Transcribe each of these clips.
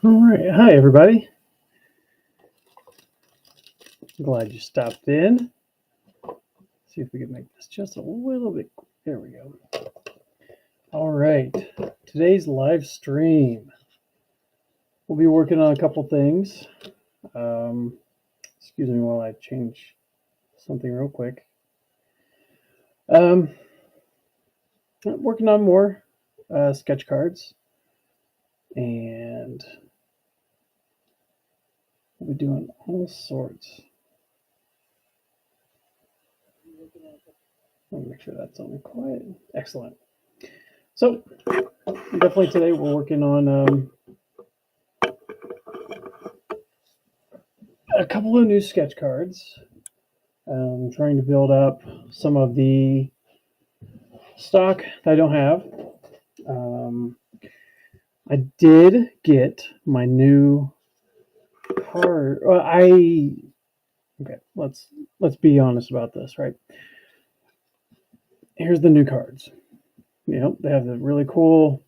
All right. Hi, everybody. Glad you stopped in. See if we can make this just a little bit. There we go. All right. Today's live stream. We'll be working on a couple things. Excuse me while I change something real quick. Um, Working on more sketch cards, and we'll be doing all sorts. Let me make sure that's on quiet. Excellent. So definitely today we're working on a couple of new sketch cards. Trying to build up some of the stock that I don't have. I did get my new card. Well, okay. Let's be honest about this, right? Here's the new cards. They have the really cool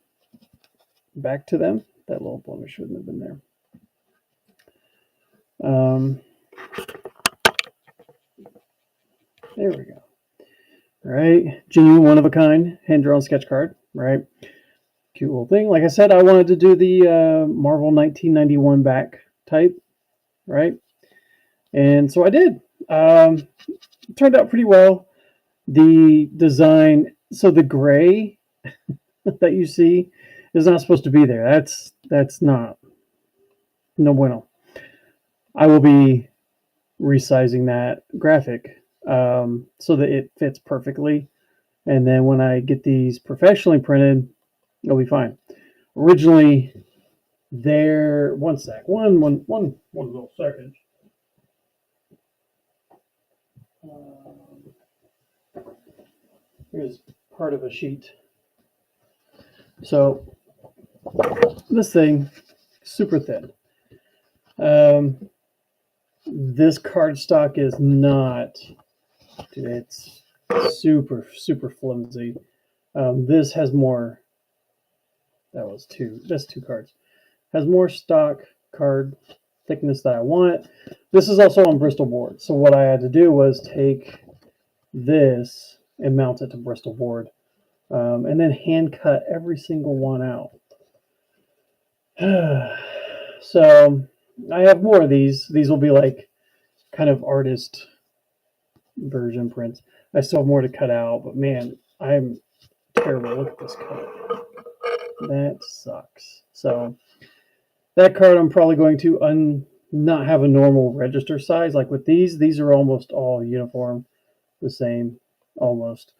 back to them. That little blemish shouldn't have been there. There we go. Right, genuine, one of a kind, hand drawn sketch card. Right, cute little thing. Like I said, I wanted to do the Marvel 1991 back type, right? And so I did. It turned out pretty well. The design, so the gray that you see is not supposed to be there. That's not no bueno. I will be resizing that graphic so that it fits perfectly. And then when I get these professionally printed, it'll be fine. Originally, there. One sec. One little second. Here's part of a sheet. So this thing, super thin. This cardstock is not. It's super flimsy. This has more. That's two cards. Has more stock card thickness that I want. This is also on Bristol board. So what I had to do was take this and mount it to Bristol board, and then hand cut every single one out. So I have more of these. These will be like kind of artist version prints. I still have more to cut out, but man, I'm terrible. Look at this cut. That sucks. So that card I'm probably going to not have a normal register size. Like with these are almost all uniform, the same, almost,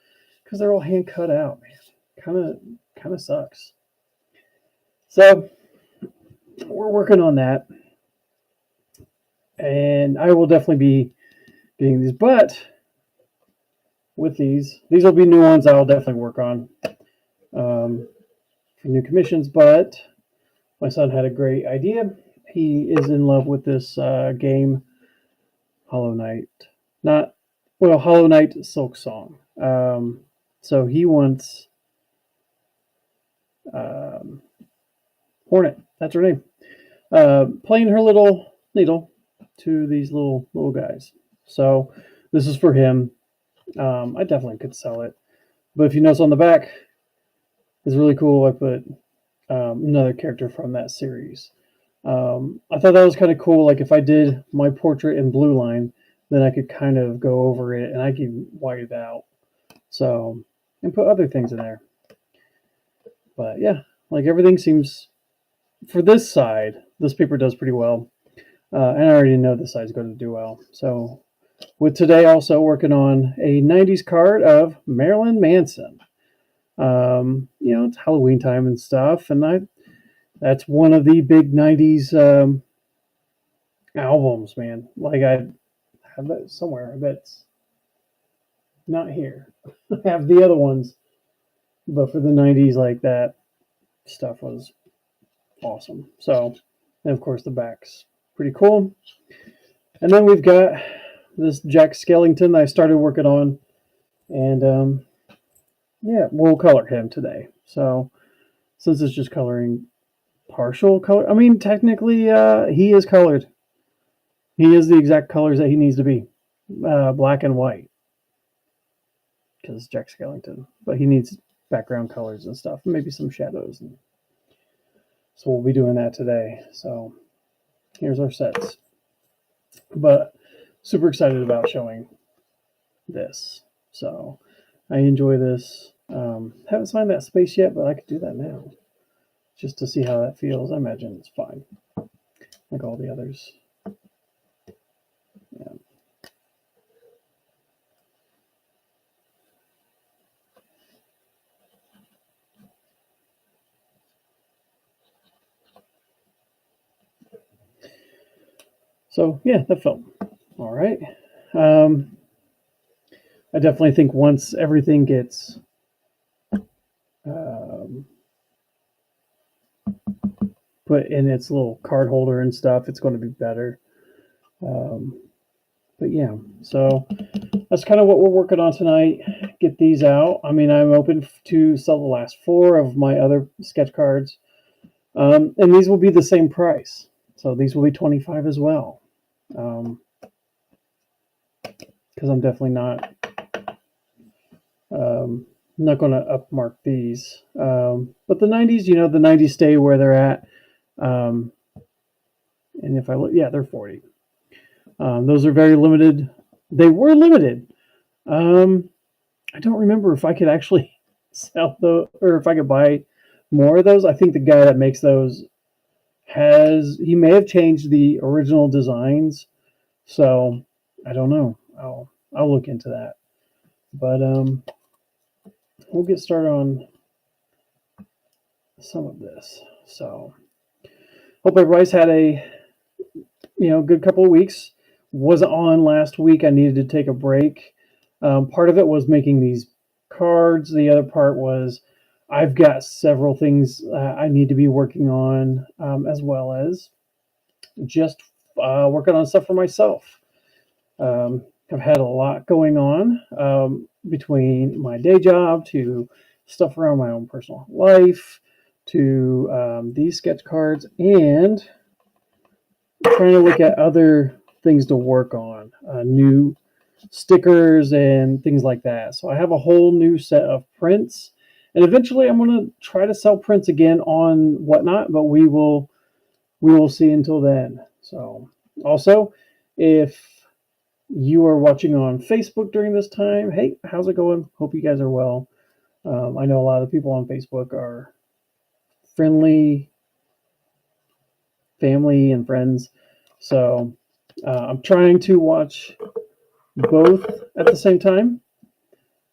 because they're all hand cut out, man. Kind of sucks. So we're working on that, and I will definitely be getting these. But with these will be new ones I'll definitely work on for new commissions. But my son had a great idea. He is in love with this game, Hollow Knight. Hollow Knight Silk Song. So he wants Hornet. That's her name. Playing her little needle to these little guys. So this is for him. I definitely could sell it, but if you notice on the back, it's really cool. I put another character from that series. I thought that was kind of cool. Like if I did my portrait in blue line, then I could kind of go over it and I could white it out. So, and put other things in there. But yeah, like everything seems, for this side, this paper does pretty well. And I already know this side's going to do well. So with today also working on a 90s card of Marilyn Manson. It's Halloween time and stuff, and that's one of the big 90s albums, man. Like I have that somewhere. I bet it's not here. I have the other ones, but for the 90s, like that stuff was awesome. So, and of course the back's pretty cool. And then we've got this Jack Skellington that I started working on, and yeah, we'll color him today. So since it's just coloring partial color. I mean, technically, he is colored. He is the exact colors that he needs to be, black and white, because Jack Skellington. But he needs background colors and stuff, maybe some shadows. And so we'll be doing that today. So here's our sets. But super excited about showing this. So I enjoy this. Haven't signed that space yet, but I could do that now just to see how that feels. I imagine it's fine, like all the others. Yeah. So yeah, that felt all right. I definitely think once everything gets um, put in its little card holder and stuff, it's going to be better. But yeah, so that's kind of what we're working on tonight. Get these out. I mean, I'm open to sell the last 4 of my other sketch cards, and these will be the same price. So these will be 25 as well, because I'm definitely not going to upmark these. But the 90s, the 90s stay where they're at. And if I look, yeah, they're 40. Those are very limited. They were limited. I don't remember if I could actually sell those or if I could buy more of those. I think the guy that makes those he may have changed the original designs. So I don't know. I'll look into that. But we'll get started on some of this. So hope everybody's had a good couple of weeks. Wasn't on last week. I needed to take a break. Part of it was making these cards. The other part was I've got several things I need to be working on, as well as just working on stuff for myself. I've had a lot going on, between my day job to stuff around my own personal life to these sketch cards and trying to look at other things to work on, new stickers and things like that. So I have a whole new set of prints, and eventually I'm going to try to sell prints again on Whatnot, but we will see until then. So also, if you are watching on Facebook during this time, hey, how's it going? Hope you guys are well. I know a lot of people on Facebook are friendly, family and friends. So I'm trying to watch both at the same time.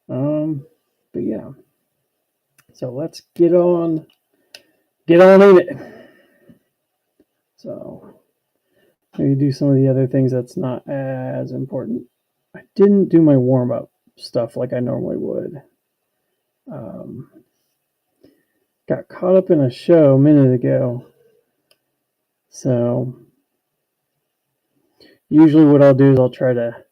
But yeah, so let's get on in it. So maybe do some of the other things that's not as important. I didn't do my warm up stuff like I normally would. Got caught up in a show a minute ago. So usually what I'll do is I'll try to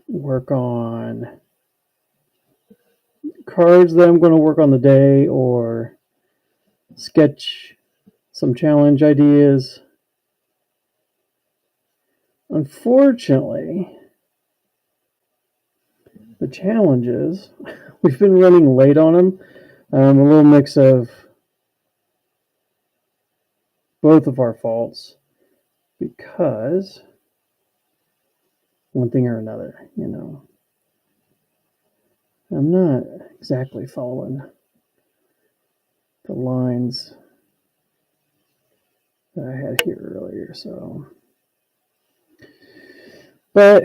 work on cards that I'm going to work on the day or sketch some challenge ideas. Unfortunately, the challenges, we've been running late on them. A little mix of both of our faults because one thing or another, I'm not exactly following the lines that I had here earlier. So, but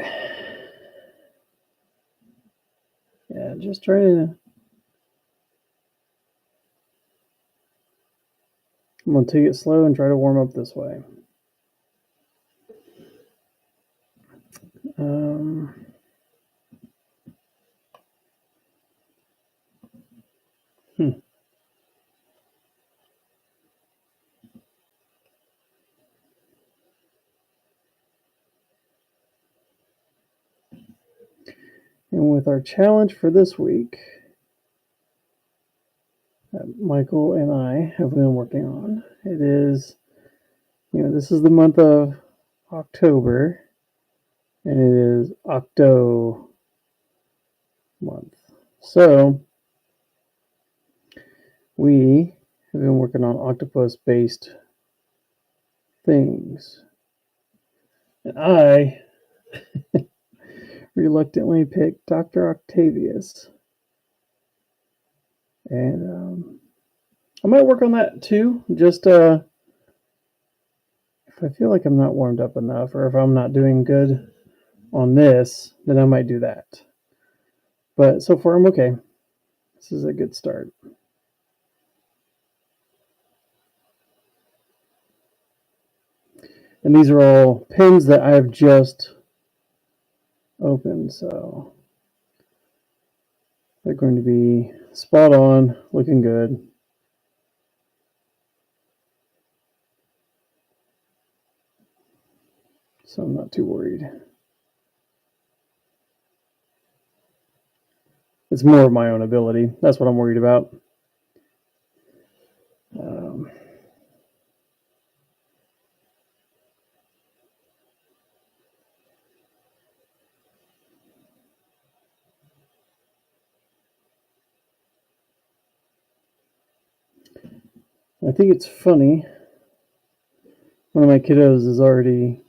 yeah, just trying to. I'm going to take it slow and try to warm up this way. And with our challenge for this week, that Michael and I have been working on. It is, this is the month of October, and it is Octo month. So we have been working on octopus-based things. And I reluctantly picked Dr. Octavius. And I might work on that too. Just if I feel like I'm not warmed up enough, or if I'm not doing good on this, then I might do that. But so far, I'm okay. This is a good start. And these are all pins that I've just opened, so they're going to be spot on, looking good. So I'm not too worried. It's more of my own ability. That's what I'm worried about. I think it's funny. One of my kiddos is already,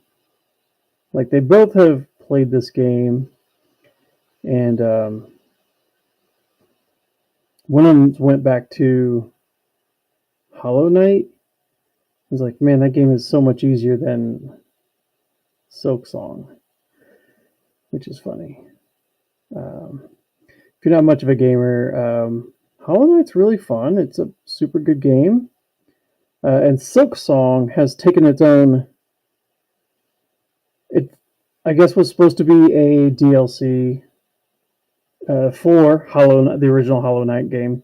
like, they both have played this game, and one of them went back to Hollow Knight. I was like, man, that game is so much easier than Silk Song, which is funny. If you're not much of a gamer, Hollow Knight's really fun. It's a super good game. And Silk Song has taken its own. It, I guess, was supposed to be a DLC for the original Hollow Knight game,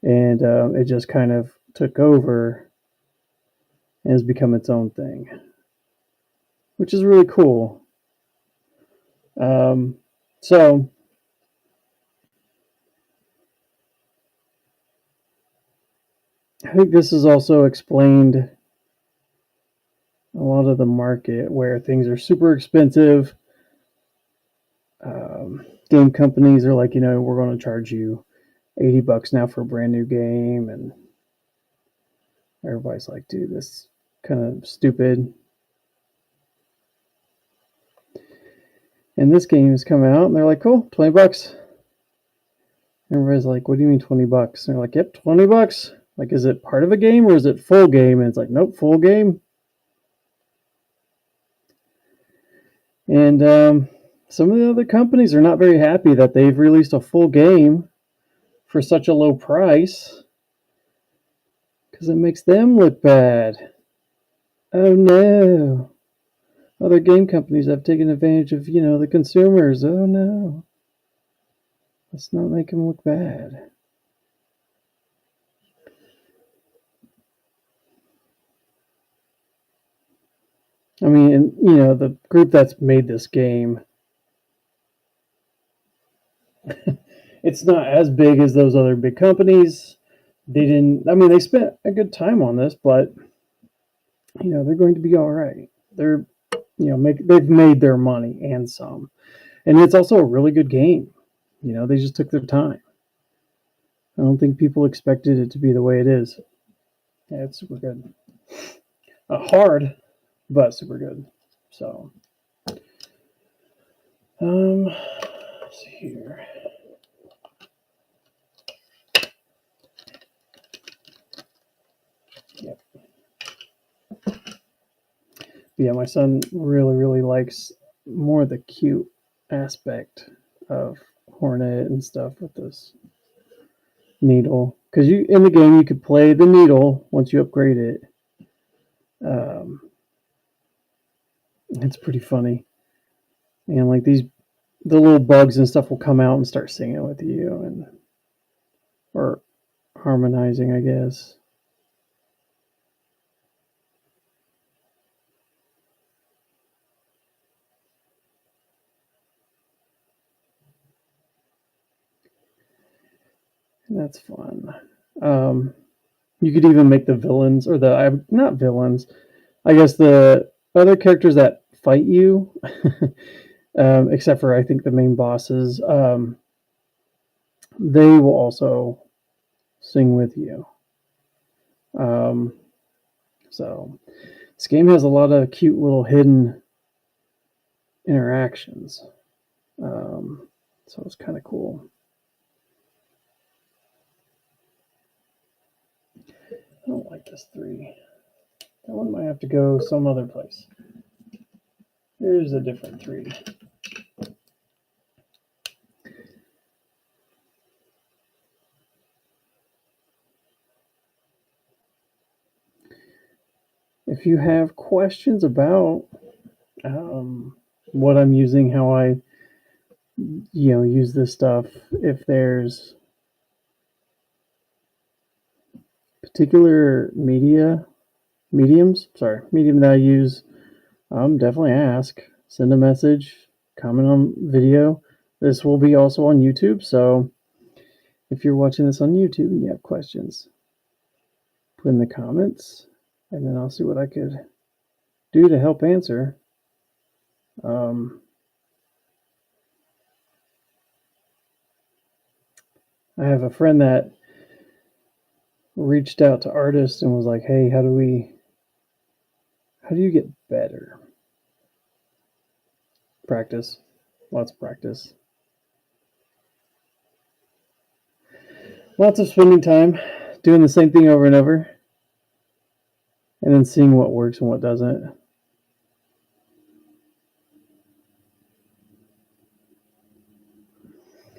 and it just kind of took over and has become its own thing, which is really cool. So I think this has also explained a lot of the market where things are super expensive. Game companies are like, we're going to charge you $80 now for a brand new game, and everybody's like, dude, this is kind of stupid. And this game has come out, and they're like, cool, $20. Everybody's like, what do you mean $20? And they're like, yep, $20. Like, is it part of a game or is it full game? And it's like, nope, full game. And some of the other companies are not very happy that they've released a full game for such a low price, because it makes them look bad. Oh no. Other game companies have taken advantage of, the consumers. Oh no. Let's not make them look bad. I mean, the group that's made this game, it's not as big as those other big companies. They spent a good time on this, but, they're going to be all right. They're, they've made their money and some. And it's also a really good game. They just took their time. I don't think people expected it to be the way it is. Yeah, it's super good. Hard, but super good. So, let's see here. Yep. Yeah, my son really, really likes more the cute aspect of Hornet and stuff with this needle. Because in the game you could play the needle once you upgrade it. It's pretty funny. And like the little bugs and stuff will come out and start singing with you, or harmonizing, I guess. And that's fun. You could even make the villains, or the not villains, I guess the other characters that fight you, except for I think the main bosses, they will also sing with you. Um, so this game has a lot of cute little hidden interactions. So it's kind of cool. I don't like this 3. That one might have to go some other place. Here's a different 3. If you have questions about what I'm using, how I use this stuff, if there's particular medium that I use, definitely ask, send a message, comment on video. This will be also on YouTube, so if you're watching this on YouTube and you have questions, put in the comments, and then I'll see what I could do to help answer. I have a friend that reached out to artists and was like, "Hey, how do you get better?" Practice, lots of practice, lots of spending time doing the same thing over and over, and then seeing what works and what doesn't.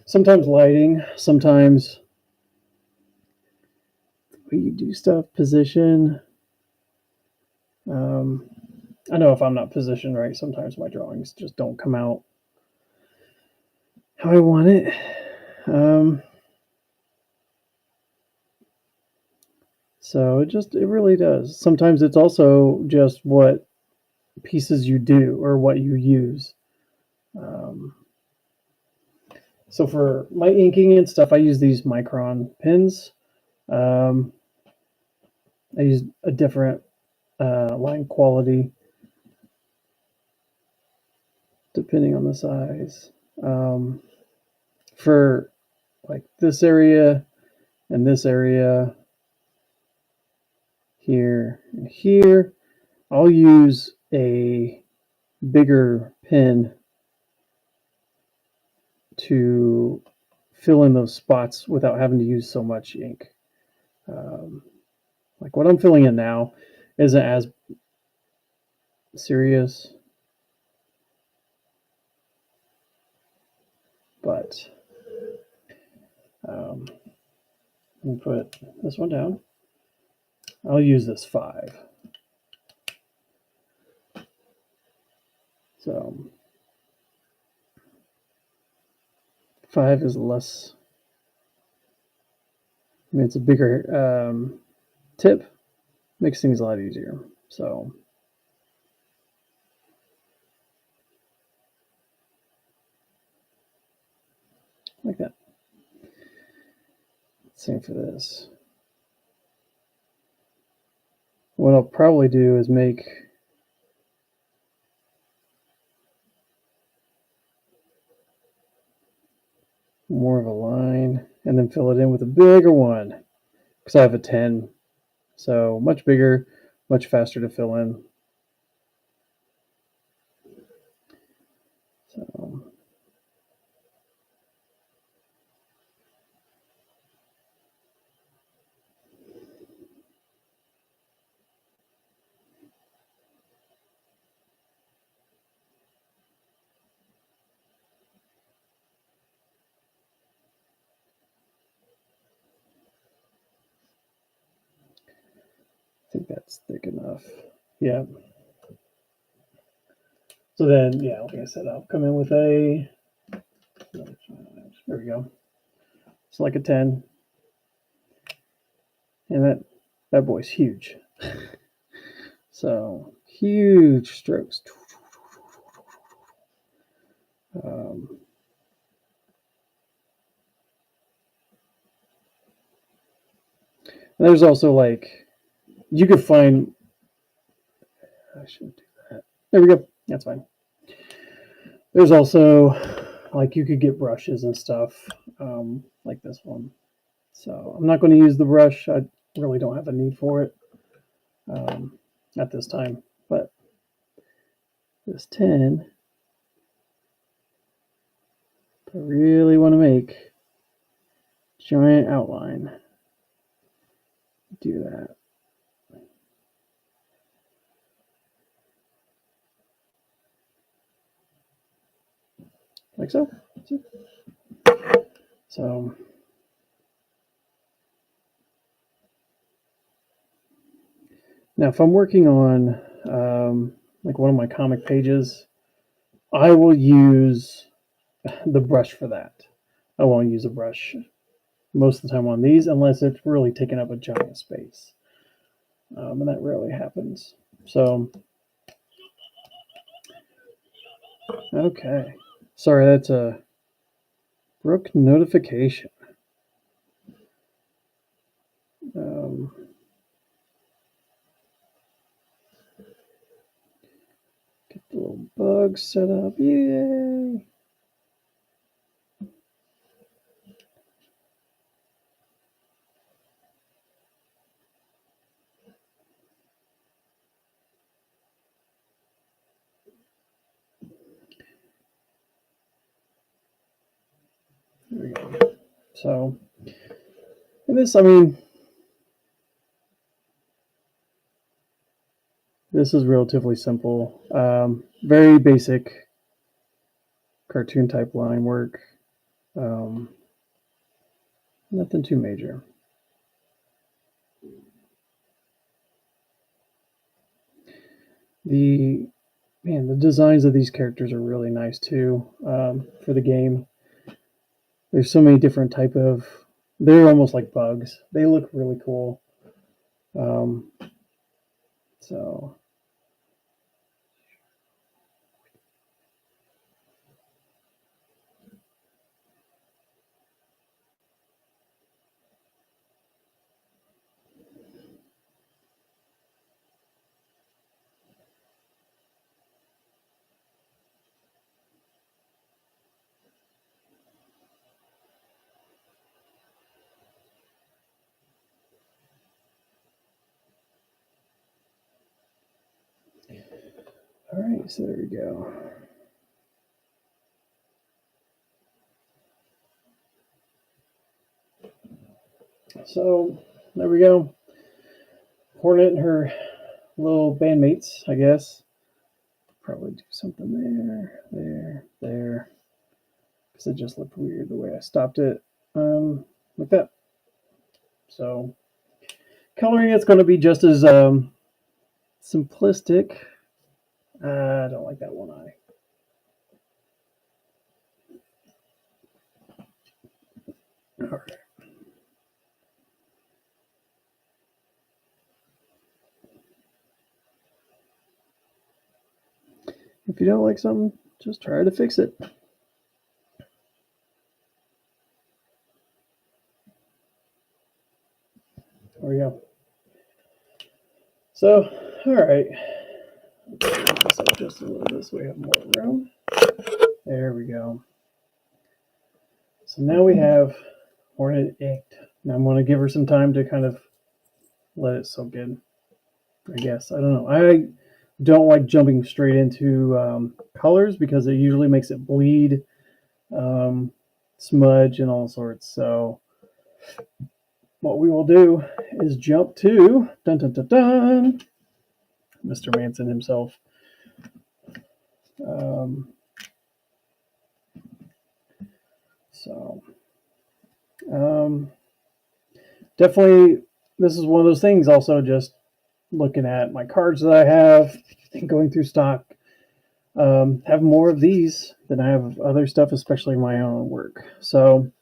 Sometimes lighting, sometimes the way you do stuff, position. I know if I'm not positioned right, sometimes my drawings just don't come out how I want it. So it really does. Sometimes it's also just what pieces you do or what you use. So for my inking and stuff, I use these micron pens. I use a different line quality depending on the size. For like this area and this area here and here, I'll use a bigger pen to fill in those spots without having to use so much ink. Like what I'm filling in now isn't as serious, but let me put this one down. I'll use this 5. So 5 is less, I mean, it's a bigger tip, makes things a lot easier. So like that. Same for this. What I'll probably do is make more of a line and then fill it in with a bigger one because I have a 10. So much bigger, much faster to fill in. So I think that's thick enough. Yeah. So then, yeah, like I said, I'll come in with a, there we go. It's like a 10. And that boy's huge. So huge strokes. And there's also like, you could find, I shouldn't do that. There we go. That's fine. There's also like, you could get brushes and stuff, like this one. So I'm not going to use the brush. I really don't have a need for it at this time. But this 10, if I really want to make giant outline, do that. Like so. So now if I'm working on like one of my comic pages, I will use the brush for that. I won't use a brush most of the time on these unless it's really taking up a giant space. And that rarely happens. So, okay. Sorry, that's a Brook notification. Get the little bug set up. Yay! There we go. So, and this, I mean, this is relatively simple. Very basic cartoon type line work. Nothing too major. The designs of these characters are really nice too for the game. There's so many different type of. They're almost like bugs. They look really cool. So. All right, so there we go. So there we go. Hornet and her little bandmates, I guess. Probably do something there. Because it just looked weird the way I stopped it. Like that. So coloring it's going to be just as simplistic. I don't like that one eye. All right. If you don't like something, just try to fix it. There we go. So, all right. Let's adjust a little bit so we have more room. There we go. So now we have Hornet inked. Now I'm going to give her some time to kind of let it soak in. I guess. I don't know. I don't like jumping straight into colors because it usually makes it bleed, smudge, and all sorts. So what we will do is jump to Mr. Manson himself. Definitely, this is one of those things. Also, just looking at my cards that I have and going through stock, have more of these than I have of other stuff, especially my own work. So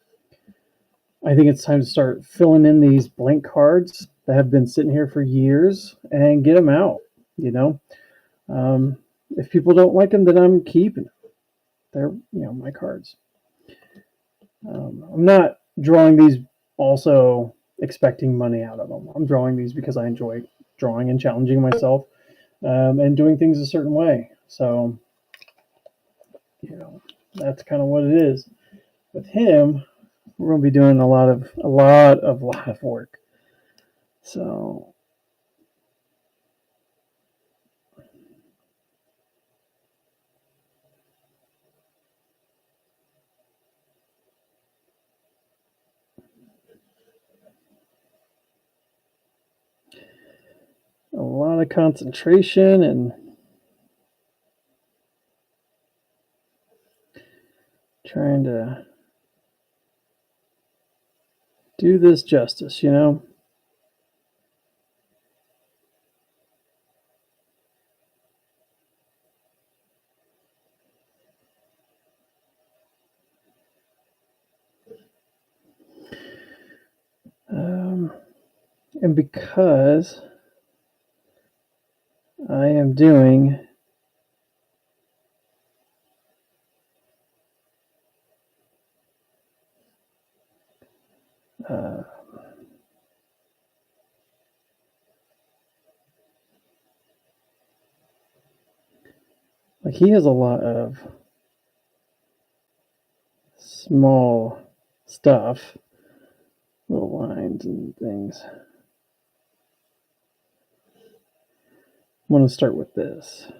I think it's time to start filling in these blank cards that have been sitting here for years and get them out. You know, if people don't like them, then I'm keeping them. They're my cards. I'm not drawing these also expecting money out of them. I'm drawing these because I enjoy drawing and challenging myself, and doing things a certain way. So, that's kind of what it is. With him, we're going to be doing a lot of work. So, a lot of concentration and trying to do this justice, and because I am doing like he has a lot of small stuff, little lines and things. I'm going to start with this.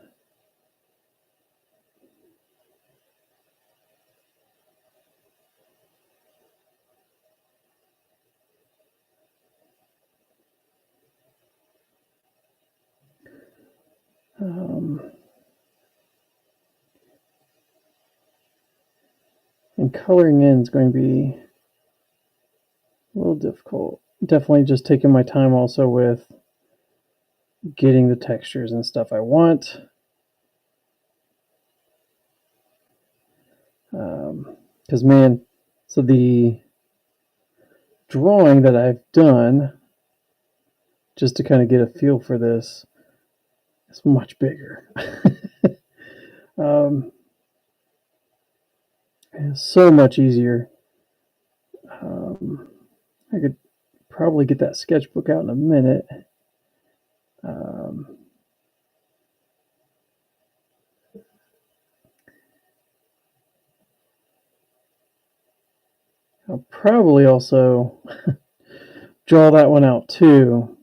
And coloring in is going to be a little difficult. Definitely just taking my time also with getting the textures and stuff I want. Because, man, so the drawing that I've done, just to kind of get a feel for this, is much bigger. It's so much easier. I could probably get that sketchbook out in a minute. I'll probably also draw that one out too,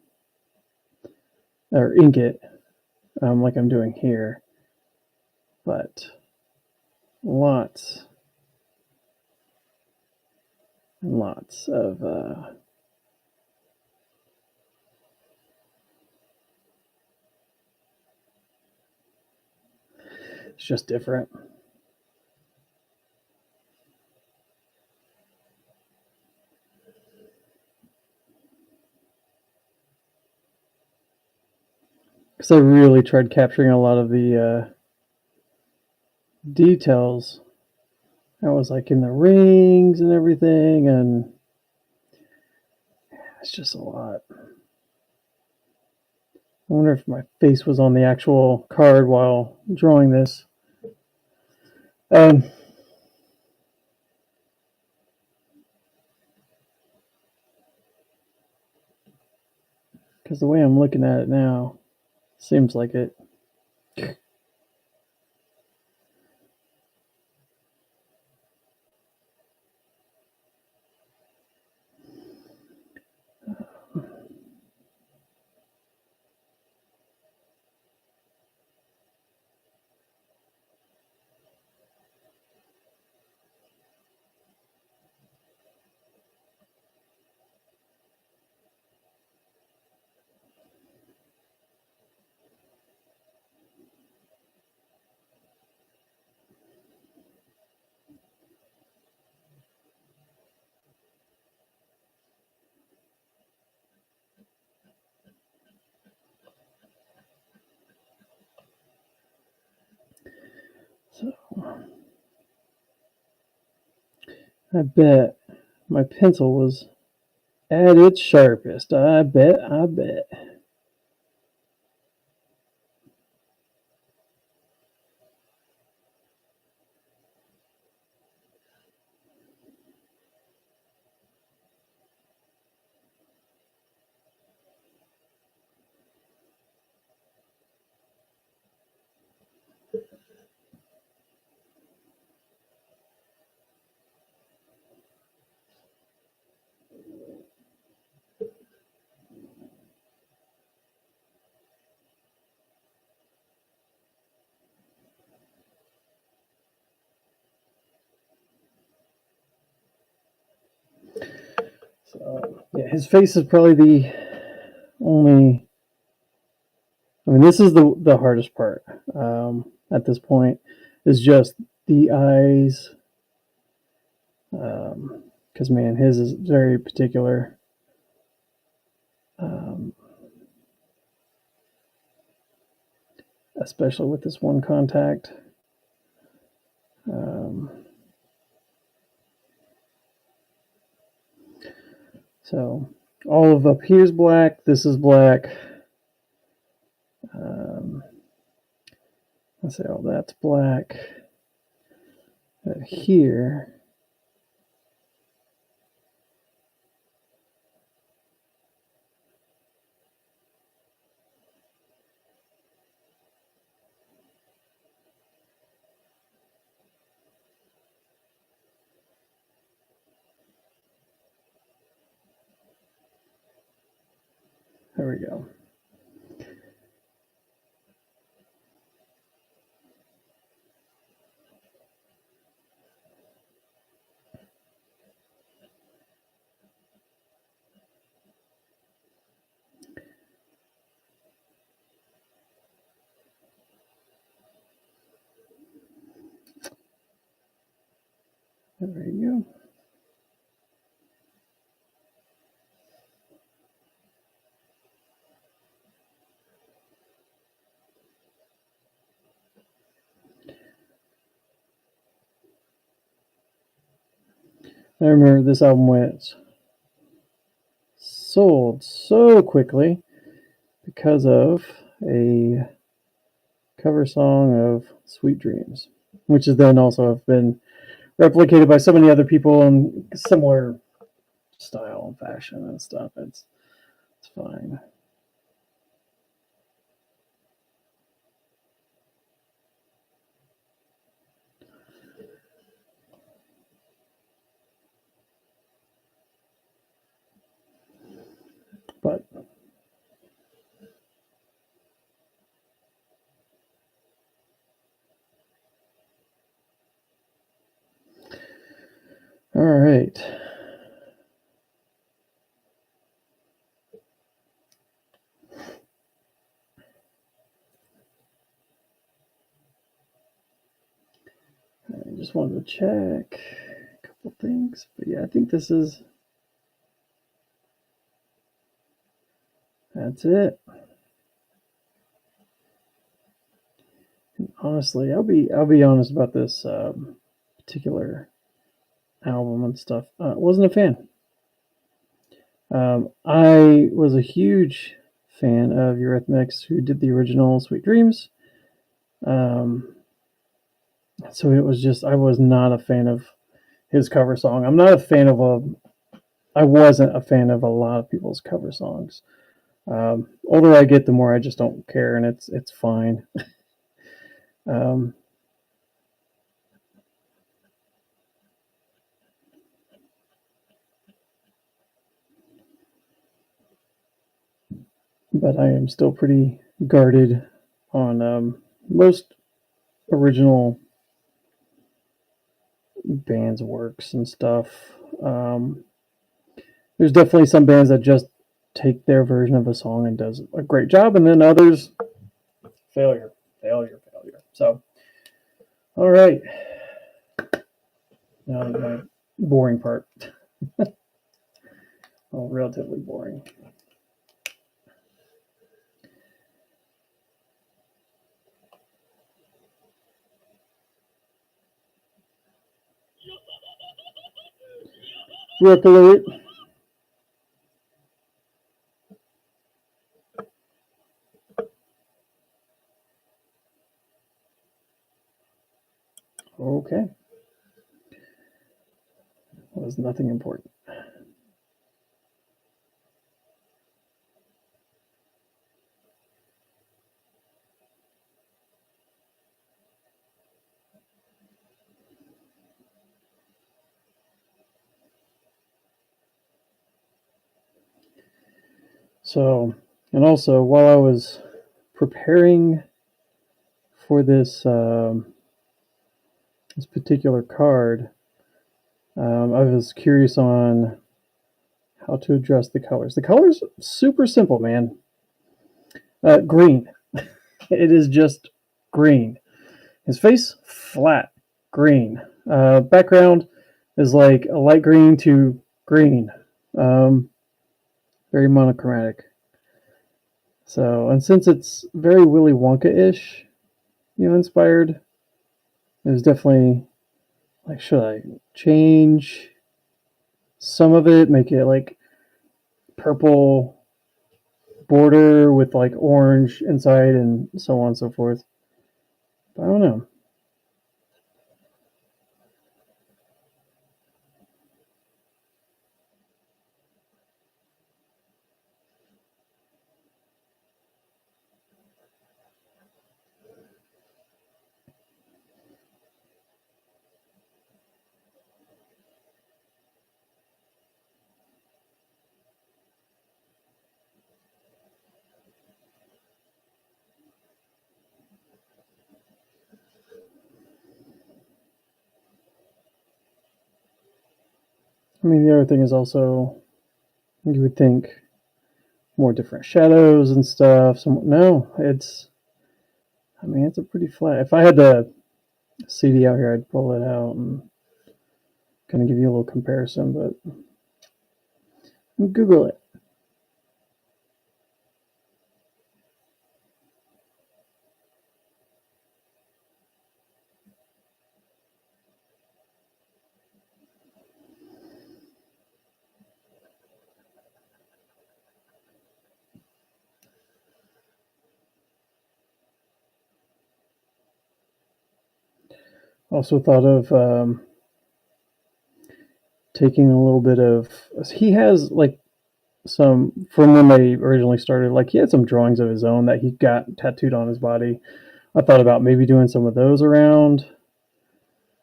or ink it, like I'm doing here. But lots and lots of it's just different. Because I really tried capturing a lot of the details. I was like in the rings and everything, and it's just a lot. I wonder if my face was on the actual card while drawing this. Because the way I'm looking at it now, seems like it. So I bet my pencil was at its sharpest. I bet. So yeah, his face is probably the only. I mean, this is the hardest part at this point. Is just the eyes, because man, his is very particular. Um, Especially with this one contact. Um, so all of up here is black. This is black. Let's say all that's black. Here, there we go. There you go. I remember this album went sold so quickly because of a cover song of Sweet Dreams, which is then also have been replicated by so many other people in similar style and fashion and stuff. It's fine. But all right. I just wanted to check a couple things, but yeah, I think this is. That's it. And honestly, I'll be honest about this particular album and stuff. Wasn't a fan. I was a huge fan of Eurythmics, who did the original Sweet Dreams. Um, so it was just I was not a fan of his cover song. I'm not a fan of a. I wasn't a fan of a lot of people's cover songs. Older I get, the more I just don't care, and it's fine. um, but I am still pretty guarded on most original bands' works and stuff. Um, there's definitely some bands that just take their version of a song and does a great job, and then others failure, failure, failure. So, all right, now my boring part. Well, relatively boring. Rook alert. Okay. That was nothing important. So, and also while I was preparing for this particular card, I was curious on how to adjust the colors. The colors super simple, man. Green. It is just green. His face flat green. Background is like a light green to green. Um, Very monochromatic. So, and since it's very Willy Wonka-ish, inspired, it was definitely like, should I change some of it, make it like purple border with like orange inside and so on and so forth. But I don't know. I mean, the other thing is also, you would think more different shadows and stuff. No, I mean, it's a pretty flat. If I had the CD out here, I'd pull it out and kind of give you a little comparison, but Google it. Also thought of taking a little bit of. He has like some from when they originally started. Like he had some drawings of his own that he got tattooed on his body. I thought about maybe doing some of those around.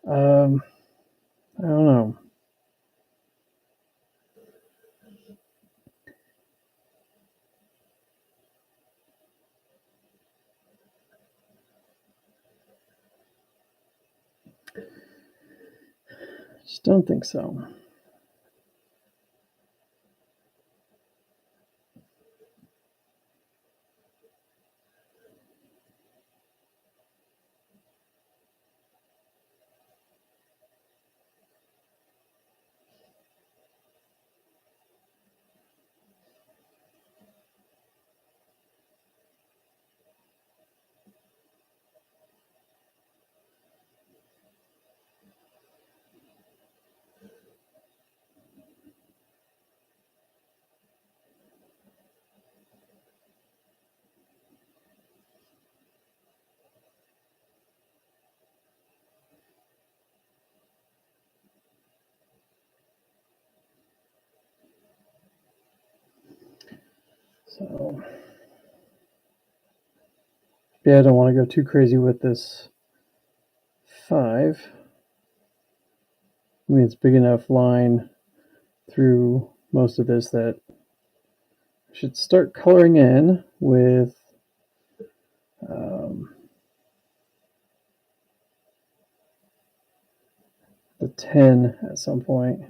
Um, I don't know. Just don't think so. So yeah, I don't want to go too crazy with this 5. I mean, it's big enough line through most of this that I should start coloring in with um, the 10 at some point,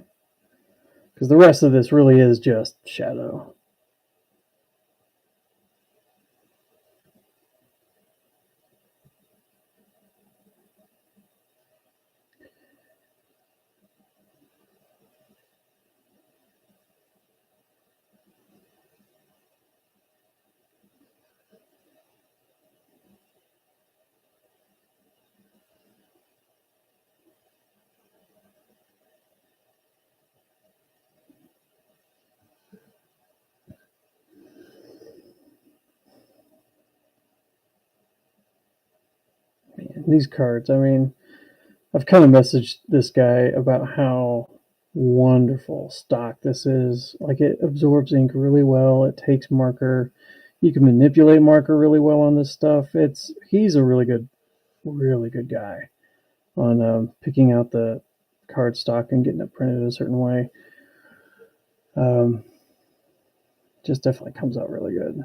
because the rest of this really is just shadow. Man, these cards, I mean, I've kind of messaged this guy about how wonderful stock this is. Like it absorbs ink really well. It takes marker. You can manipulate marker really well on this stuff. He's a really good guy on picking out the card stock and getting it printed a certain way. Um, just definitely comes out really good.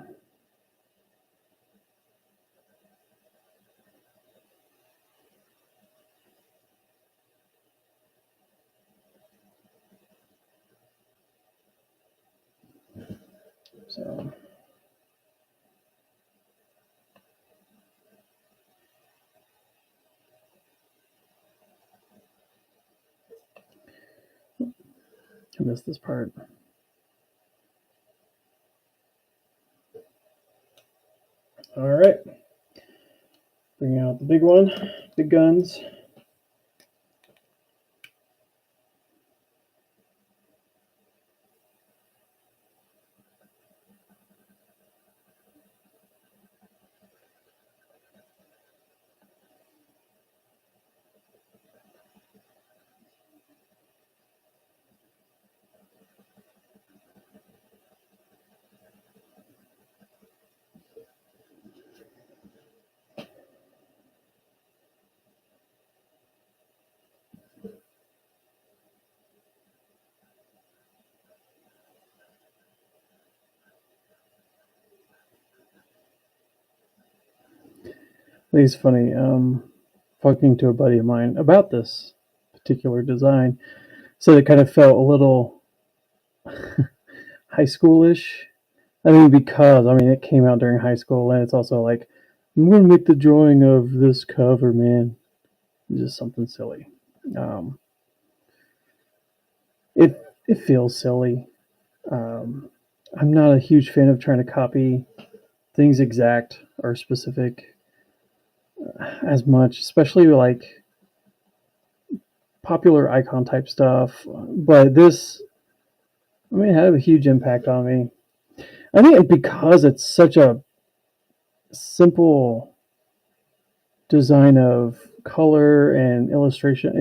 missed this part. All right. Bring out the big one, big guns. It's funny. Talking to a buddy of mine about this particular design, so it kind of felt a little high schoolish. I mean, because it came out during high school, and it's also like, I'm gonna make the drawing of this cover, man. Just something silly. Um, it feels silly. Um, I'm not a huge fan of trying to copy things exact or specific as much, especially like popular icon type stuff. But this, it had a huge impact on me. I think because it's such a simple design of color and illustration,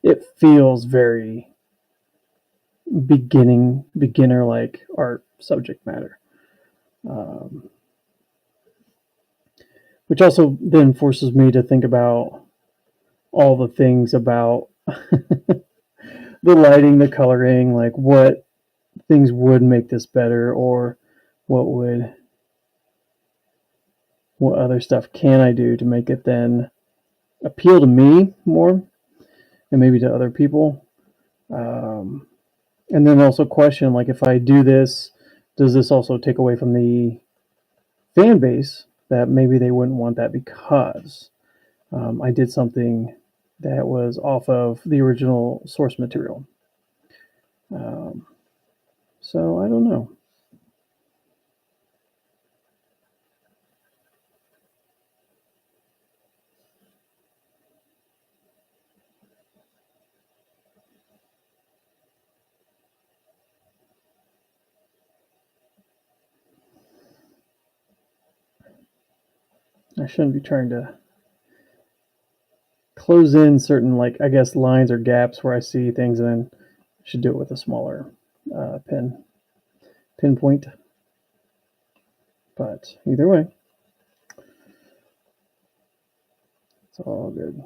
it feels very beginner like art subject matter. Um, which also then forces me to think about all the things about the lighting, the coloring, like what things would make this better, or what would what other stuff can I do to make it then appeal to me more and maybe to other people. Um, and then also question like, if I do this, does this also take away from the fan base that maybe they wouldn't want that because I did something that was off of the original source material. Um, so I don't know. I shouldn't be trying to close in certain, like, I guess, lines or gaps where I see things, and then should do it with a smaller pinpoint. But either way, it's all good.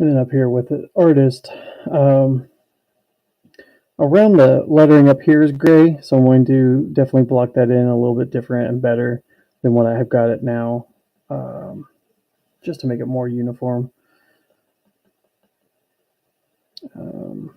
And then up here with the artist, around the lettering up here is gray, so I'm going to definitely block that in a little bit different and better than what I have got it now, just to make it more uniform. Um,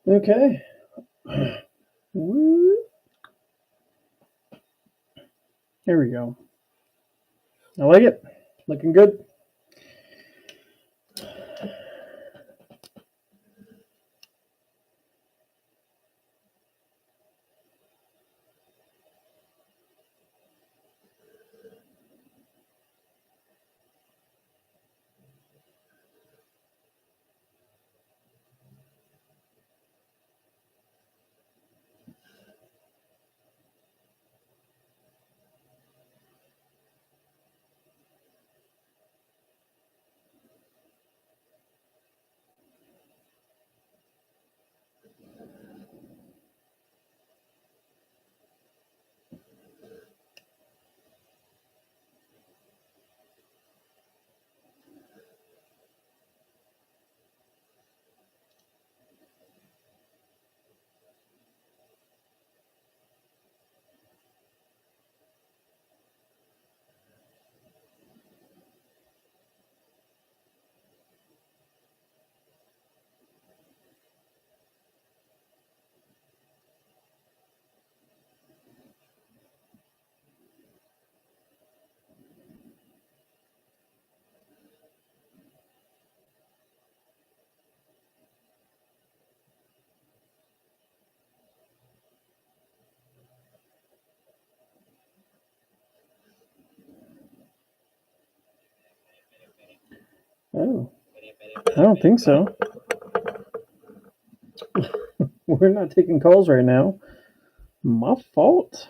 Okay. Woo. There we go. I like it. Looking good. Oh, I don't think so. We're not taking calls right now. My fault.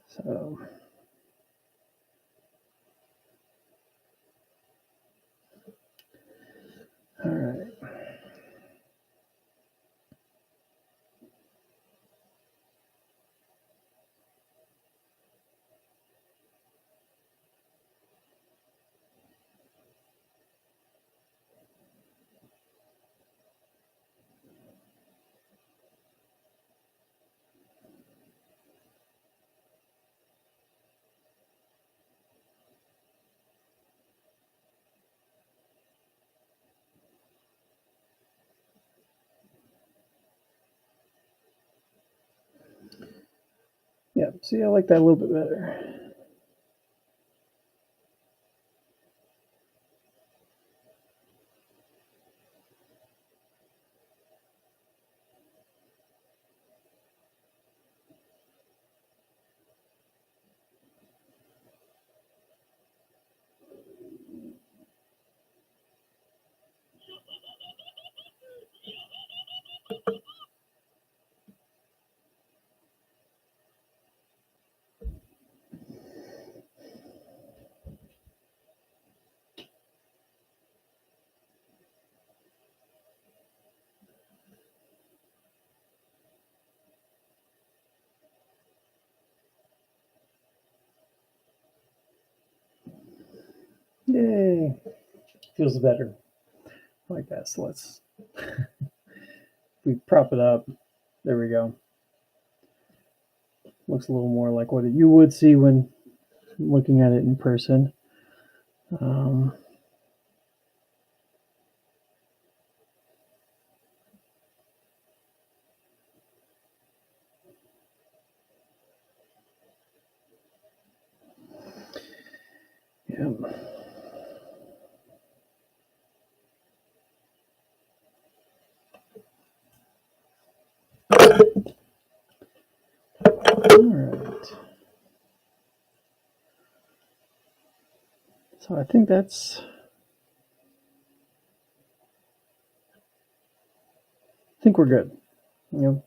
So, all right. Yeah, see, I like that a little bit better. Yay. Feels better. I like that. So let's we prop it up. There we go. Looks a little more like what you would see when looking at it in person. Um, yeah. All right. So I think that's. I think we're good. You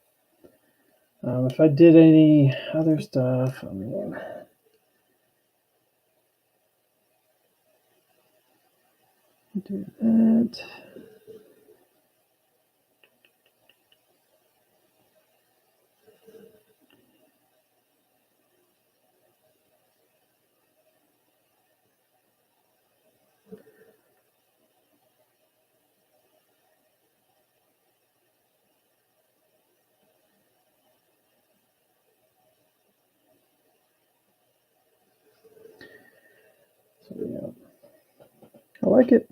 know, if I did any other stuff, I mean, do that. So, like it.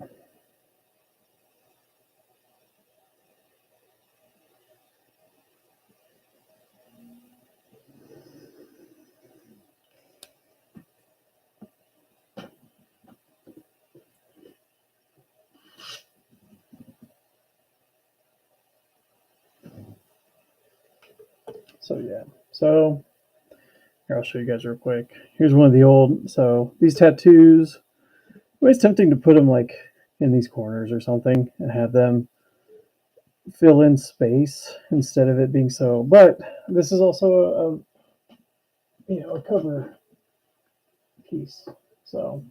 So yeah, so here I'll show you guys real quick. Here's one of the old. So these tattoos, it's tempting to put them like in these corners or something and have them fill in space instead of it being so. But this is also a cover piece. So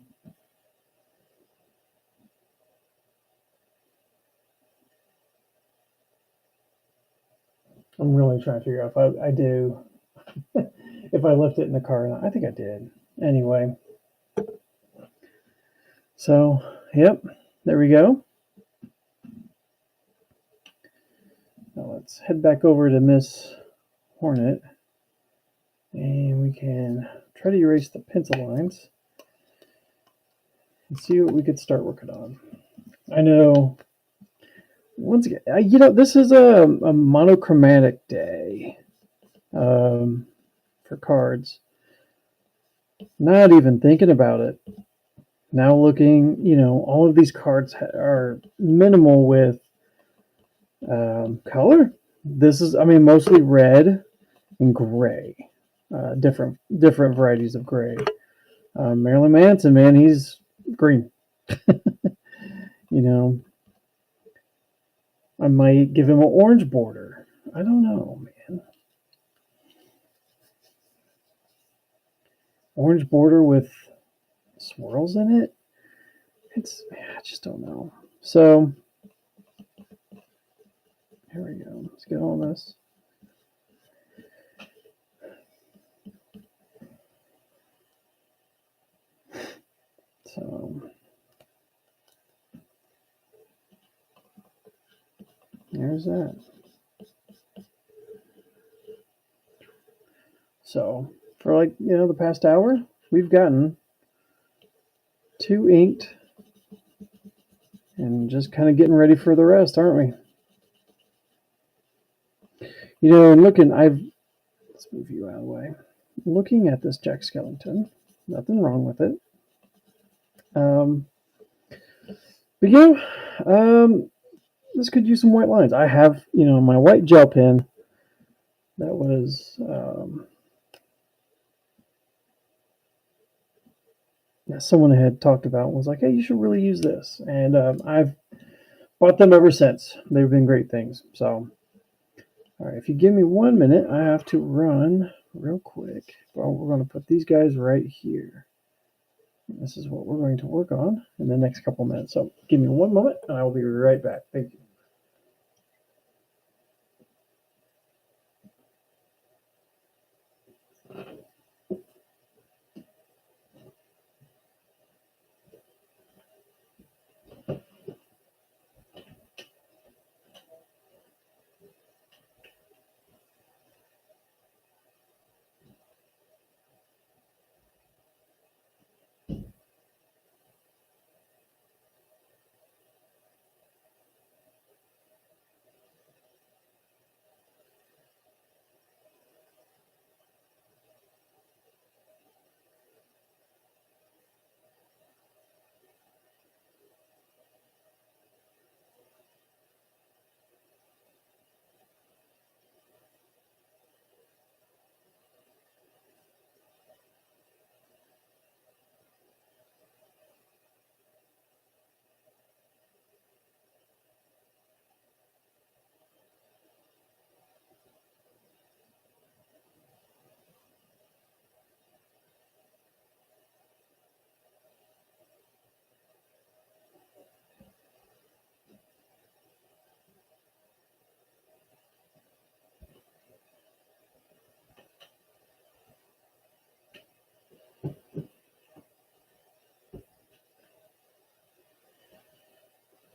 I'm really trying to figure out if I do if I left it in the car or not. I think I did. Anyway, so yep, there we go. Now let's head back over to Miss Hornet, and we can try to erase the pencil lines and see what we could start working on. I know. Once again, this is a monochromatic day for cards. Not even thinking about it. Now looking, all of these cards are minimal with color. This is, mostly red and gray. Different varieties of gray. Marilyn Manson, man, he's green. I might give him an orange border. I don't know, man. Orange border with swirls in it. I just don't know. So here we go. Let's get all this. So there's that. So for the past hour, we've gotten 2 inked and just kind of getting ready for the rest, aren't we? And looking, let's move you out of the way. Looking at this Jack Skellington, nothing wrong with it. But this could use some white lines. I have, my white gel pen that was someone had talked about, was like, hey, you should really use this. And I've bought them ever since. They've been great things. So, all right, if you give me 1 minute, I have to run real quick. Well, we're going to put these guys right here. And this is what we're going to work on in the next couple minutes. So give me 1 moment, and I will be right back. Thank you.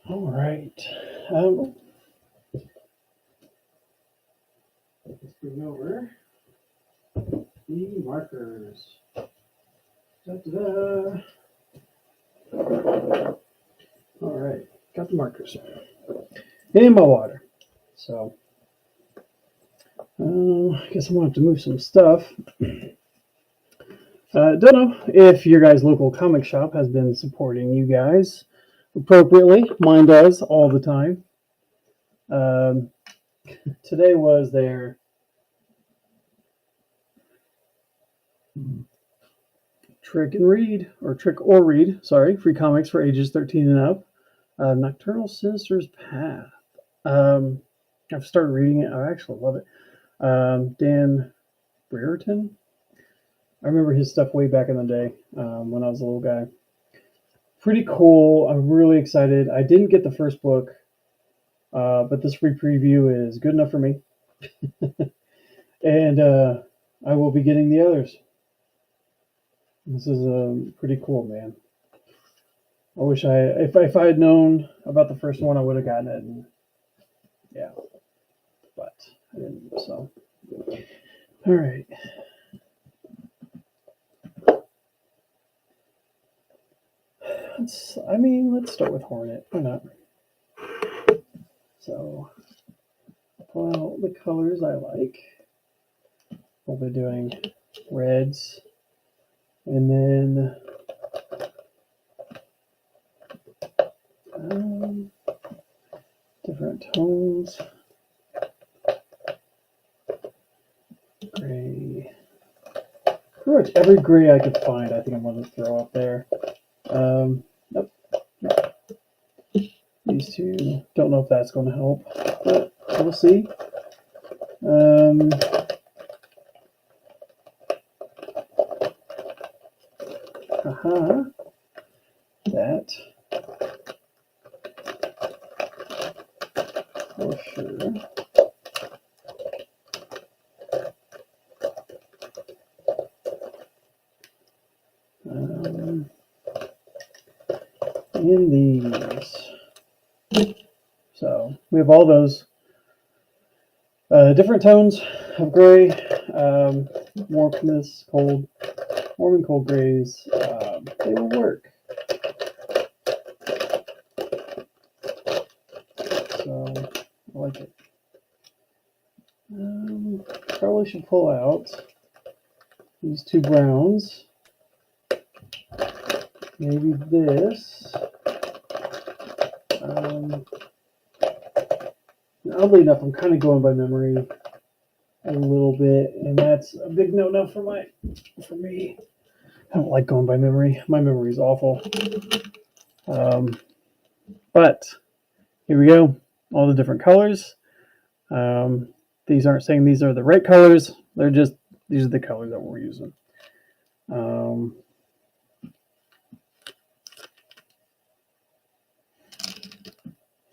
All right. Let's bring over the markers. Da-da-da. All right, got the markers and my water. So I guess I'm gonna have to move some stuff. Don't know if your guys' local comic shop has been supporting you guys appropriately. Mine does all the time. Um, Today was their trick or read, sorry, free comics for ages 13 and up. Nocturnal Sinister's Path. Um, I've started reading it. I actually love it. Dan Brereton. I remember his stuff way back in the day when I was a little guy. Pretty cool. I'm really excited. I didn't get the first book, but this free preview is good enough for me. And I will be getting the others. This is pretty cool, man. I wish if I had known about the first one, I would have gotten it. And yeah, but I didn't. So, all right. Let's start with Hornet. Why not? So, pull out the colors I like. We'll be doing reds, and then different tones. Gray. Pretty much every gray I could find, I think I'm going to throw up there. Nope. These two, don't know if that's going to help, but we'll see. That for sure. In these. So we have all those different tones of gray, warmness, cold, warm and cold grays. They will work. So I like it. Probably should pull out these two browns. Maybe this. Oddly enough, I'm kind of going by memory a little bit, and that's a big no-no for me. I don't like going by memory. My memory is awful. But here we go. All the different colors. These aren't saying these are the right colors. They're just, these are the colors that we're using.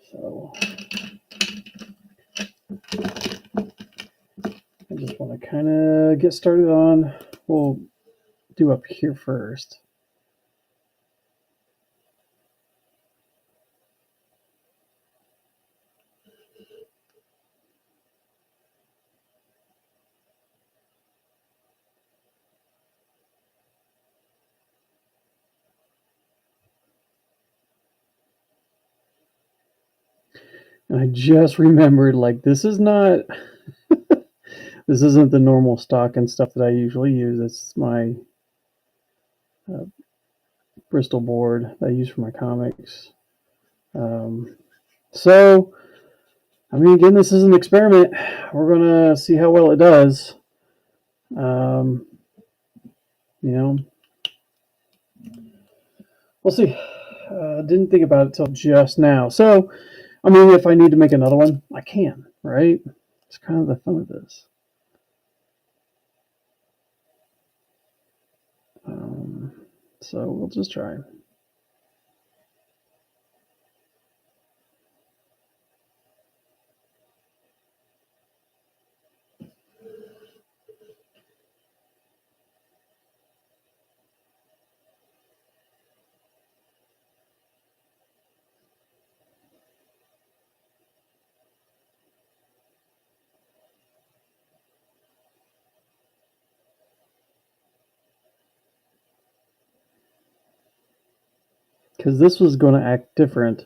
So I just want to kind of get started on, we'll do up here first. And I just remembered, like, this is not, this isn't the normal stock and stuff that I usually use. It's my Bristol board that I use for my comics. So, I mean, again, this is an experiment. We're going to see how well it does. You know, we'll see. Didn't think about it till just now. So, I mean, if I need to make another one, I can, right? It's kind of the fun of this. So we'll just try. because this was going to act different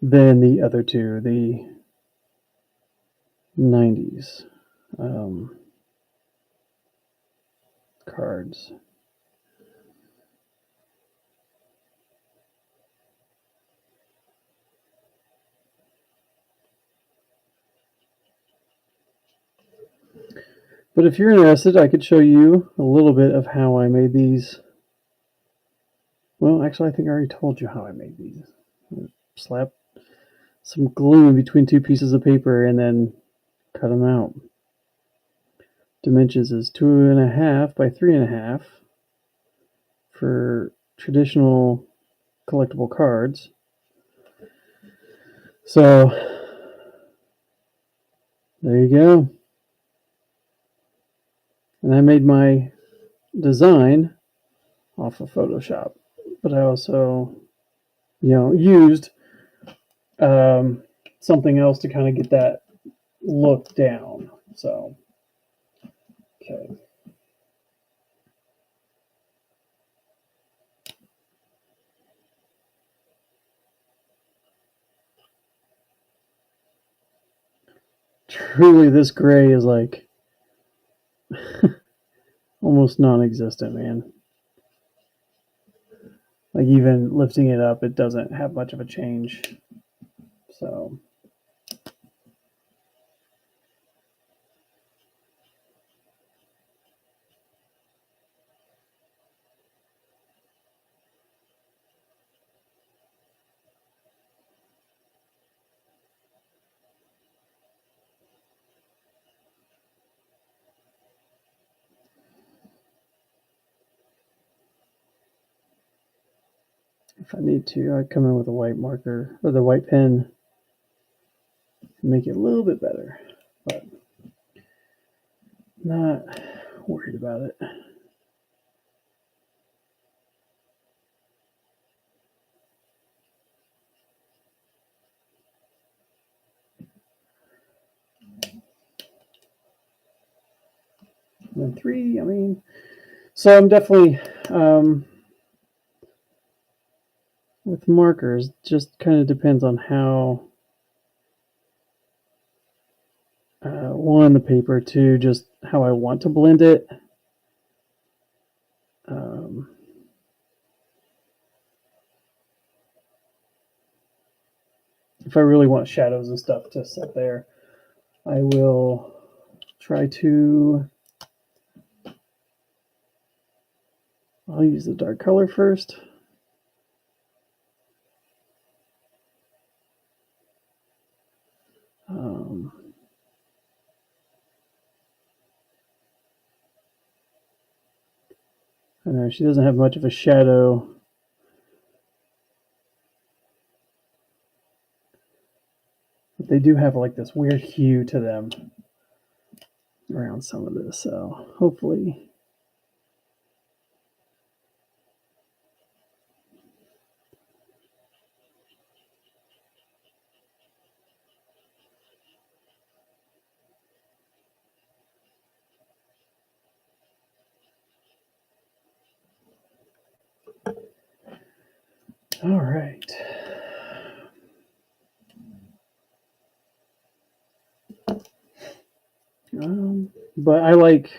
than the other two, the 90s cards. But if you're interested, I could show you a little bit of how I made these. Well, actually, I think I already told you how I made these. Slap some glue in between two pieces of paper and then cut them out. Dimensions is 2.5 by 3.5 for traditional collectible cards. So there you go. And I made my design off of Photoshop, but I also, used something else to kind of get that look down. So, okay. Truly, this gray is like almost non-existent, man. Like even lifting it up, it doesn't have much of a change. So if I need to, I'd come in with a white marker or the white pen and make it a little bit better, but not worried about it. And then 3, I mean, so I'm definitely with markers, just kind of depends on how one, the paper, two, just how I want to blend it. If I really want shadows and stuff to sit there, I will try to, I'll use the dark color first. I know she doesn't have much of a shadow. But they do have like this weird hue to them around some of this, so hopefully. All right. But I like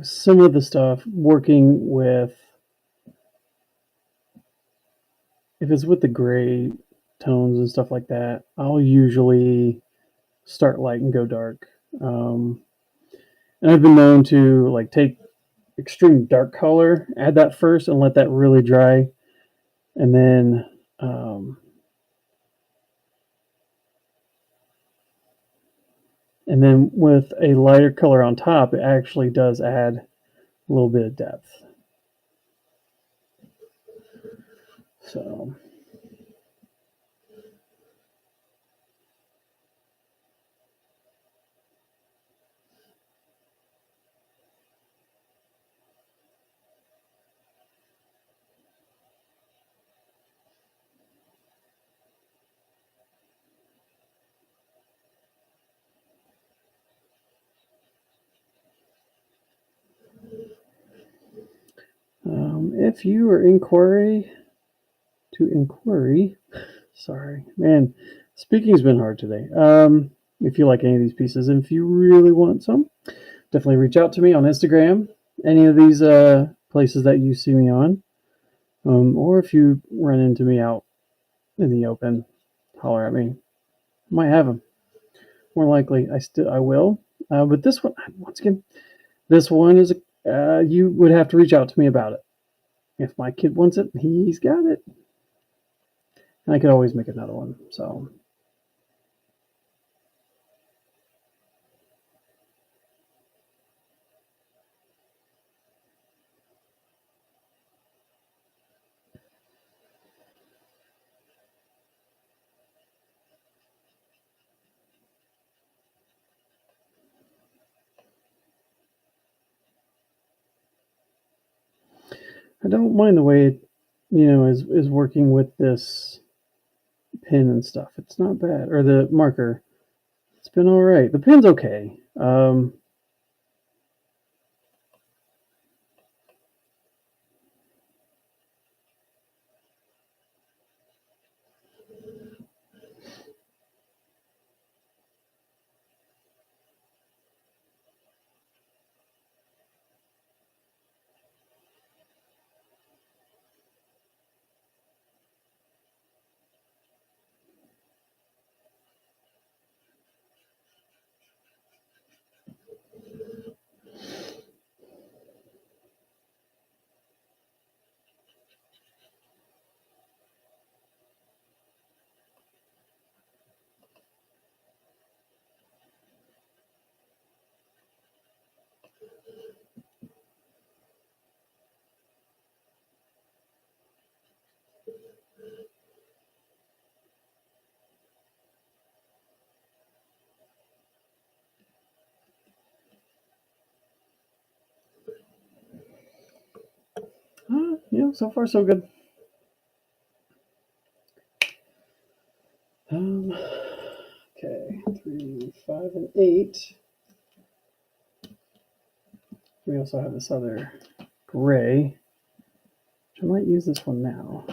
some of the stuff working with, if it's with the gray tones and stuff like that, I'll usually start light and go dark. And I've been known to like take extreme dark color, add that first, and let that really dry, and then with a lighter color on top, it actually does add a little bit of depth. So If you are inquiry, sorry, man, speaking's been hard today. If you like any of these pieces, and if you really want some, definitely reach out to me on Instagram, any of these places that you see me on, or if you run into me out in the open, holler at me. Might have them. More likely, I will. But this one, once again, this one is you would have to reach out to me about it. If my kid wants it, he's got it. And I could always make another one. So I don't mind the way it, is working with this pen and stuff. It's not bad, or the marker. It's been all right. The pen's okay. So far so good. Okay, 3, 5, and 8. We also have this other gray, which I might use this one now.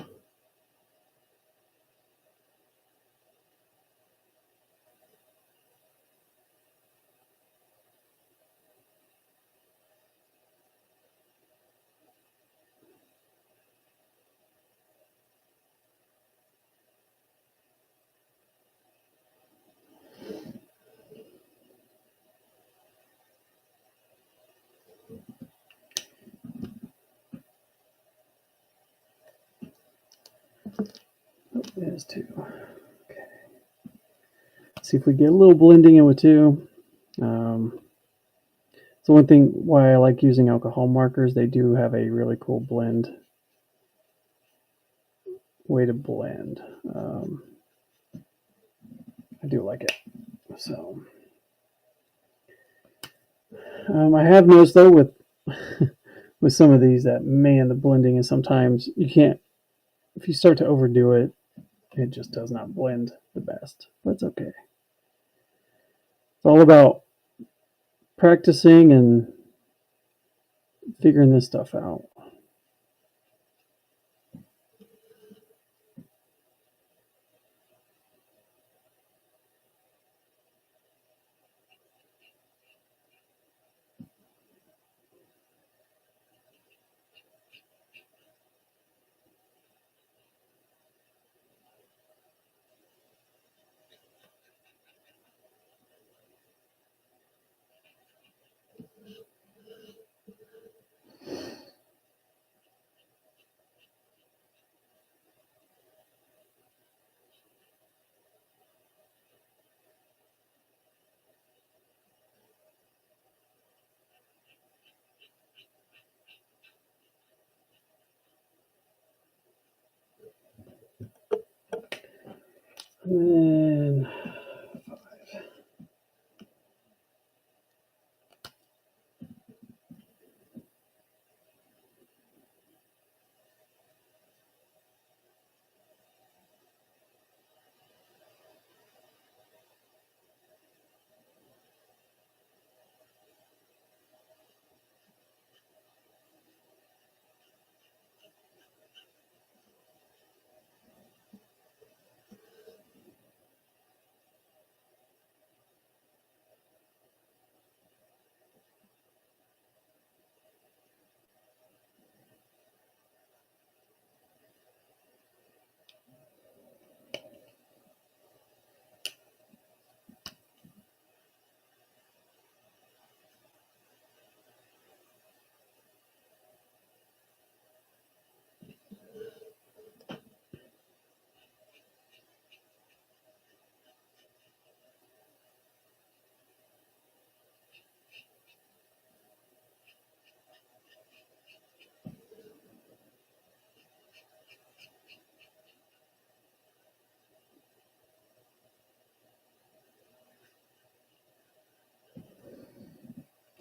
Oh, there's 2. Okay. Let's see if we get a little blending in with 2. So one thing why I like using alcohol markers, they do have a really cool way to blend. I do like it. So I have noticed though with with some of these that, man, the blending is sometimes you can't, if you start to overdo it, it just does not blend the best. But it's okay. It's all about practicing and figuring this stuff out. And then 5.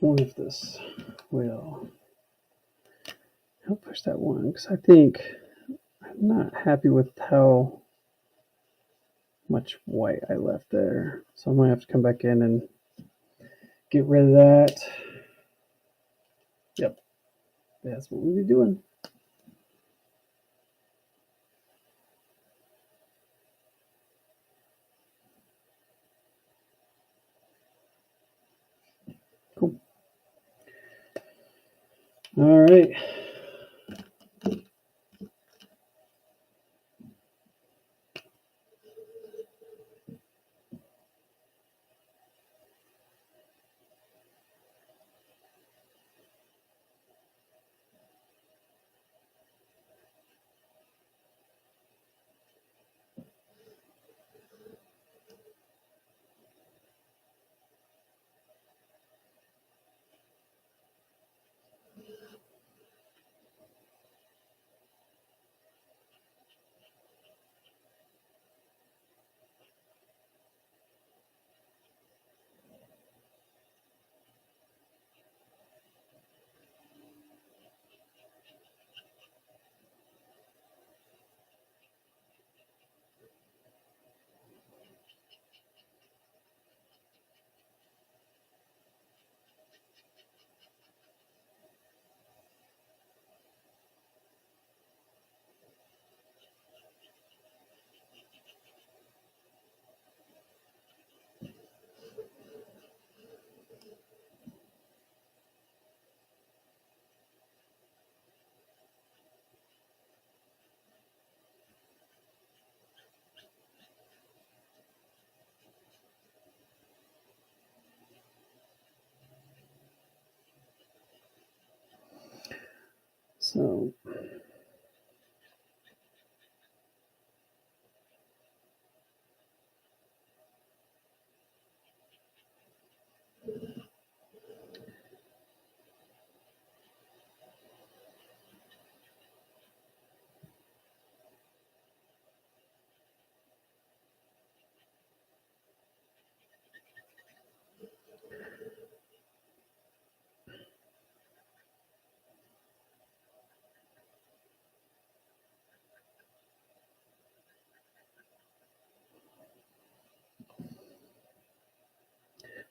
wonder if this will help push that one, because I think I'm not happy with how much white I left there. So I'm going to have to come back in and get rid of that. Yep, that's what we'll be doing. Cool. All right. So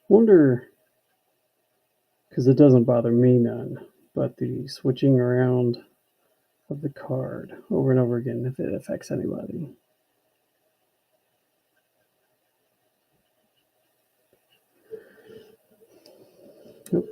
wonder, because it doesn't bother me none, but the switching around of the card over and over again, if it affects anybody. Nope.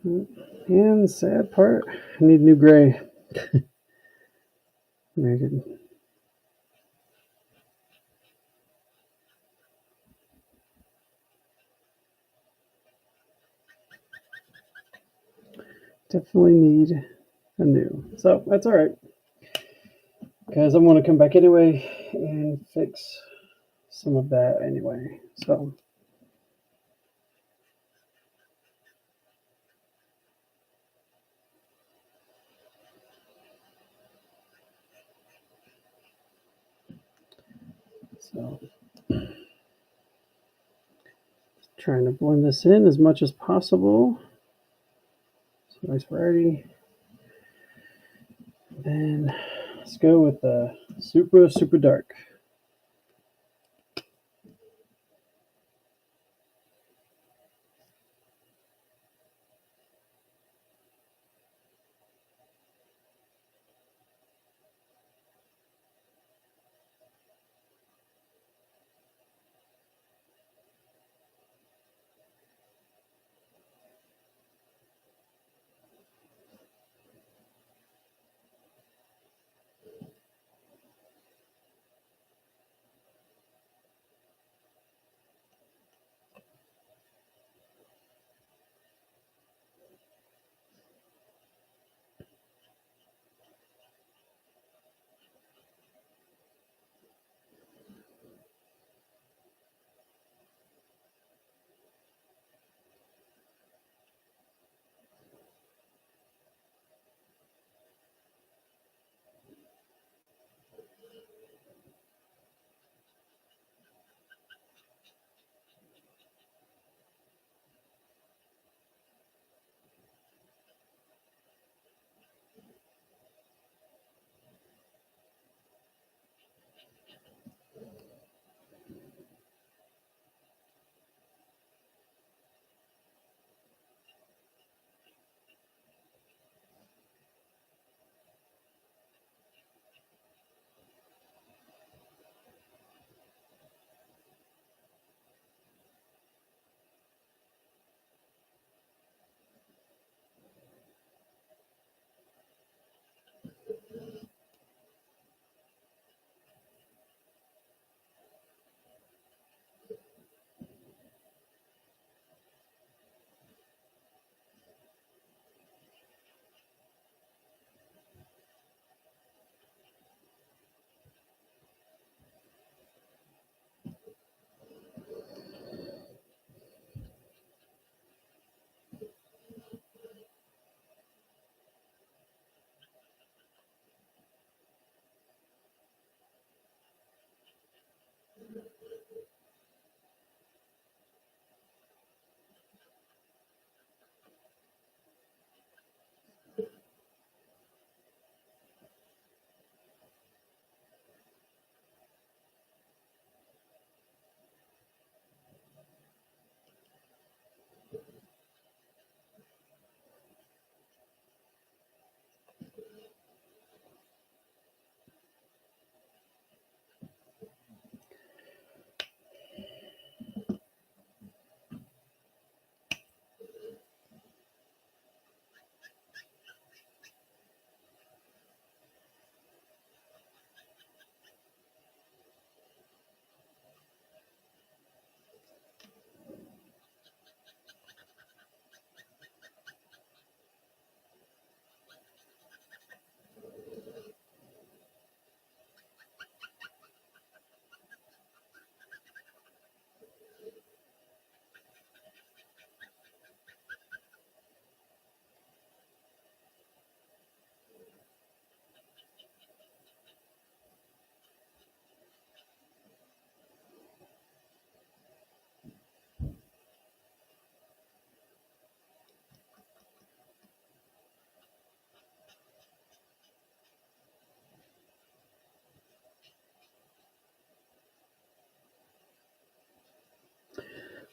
And the sad part, I need new gray. Make it. Definitely need a new. So that's all right, because I'm going to come back anyway and fix some of that anyway. So trying to blend this in as much as possible. So nice variety. Then let's go with the super dark.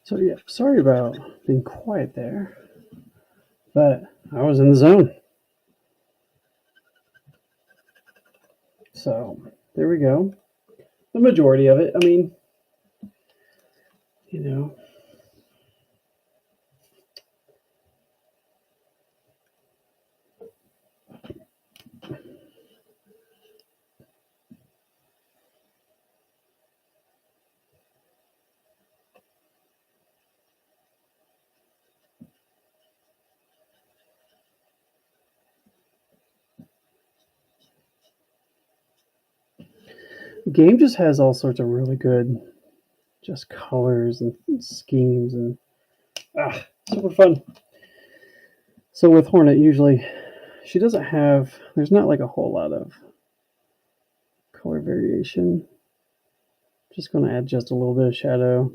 So yeah, sorry about being quiet there, but I was in the zone. So there we go. The majority of it. I mean, you know, the game just has all sorts of really good just colors and schemes and super fun. So with Hornet, usually she doesn't have. There's not like a whole lot of color variation. Just going to add just a little bit of shadow.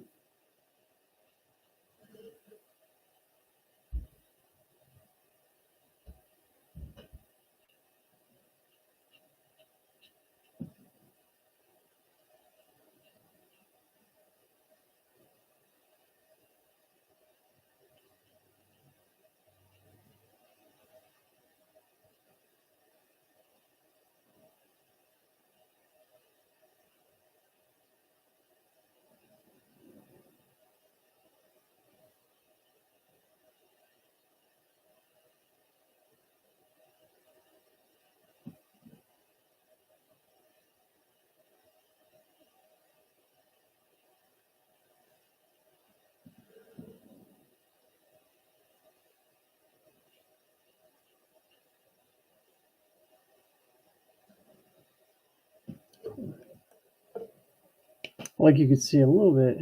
Like you could see a little bit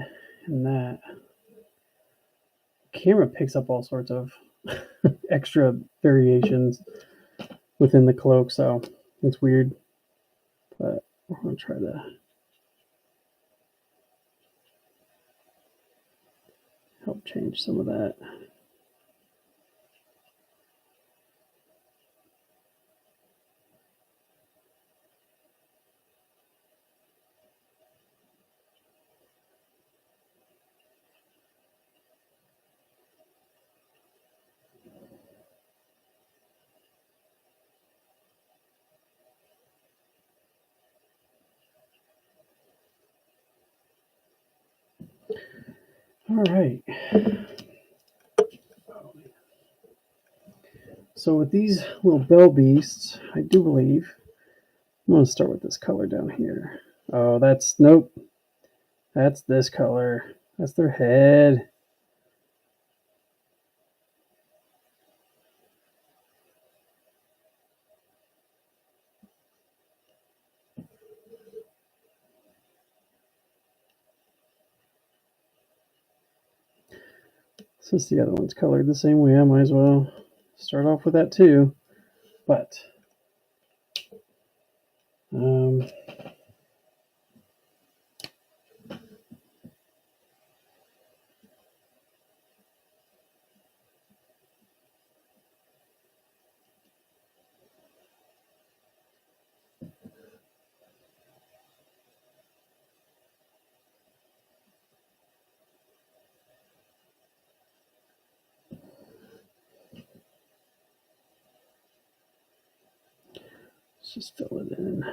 in that. Camera picks up all sorts of extra variations within the cloak, so it's weird. But I'm gonna try to help change some of that. All right. So with these little bell beasts, I do believe I'm gonna start with this color down here. Oh, that's nope. That's this color. That's their head. Since the other one's colored the same way, I might as well start off with that too. But um, let's just fill it in.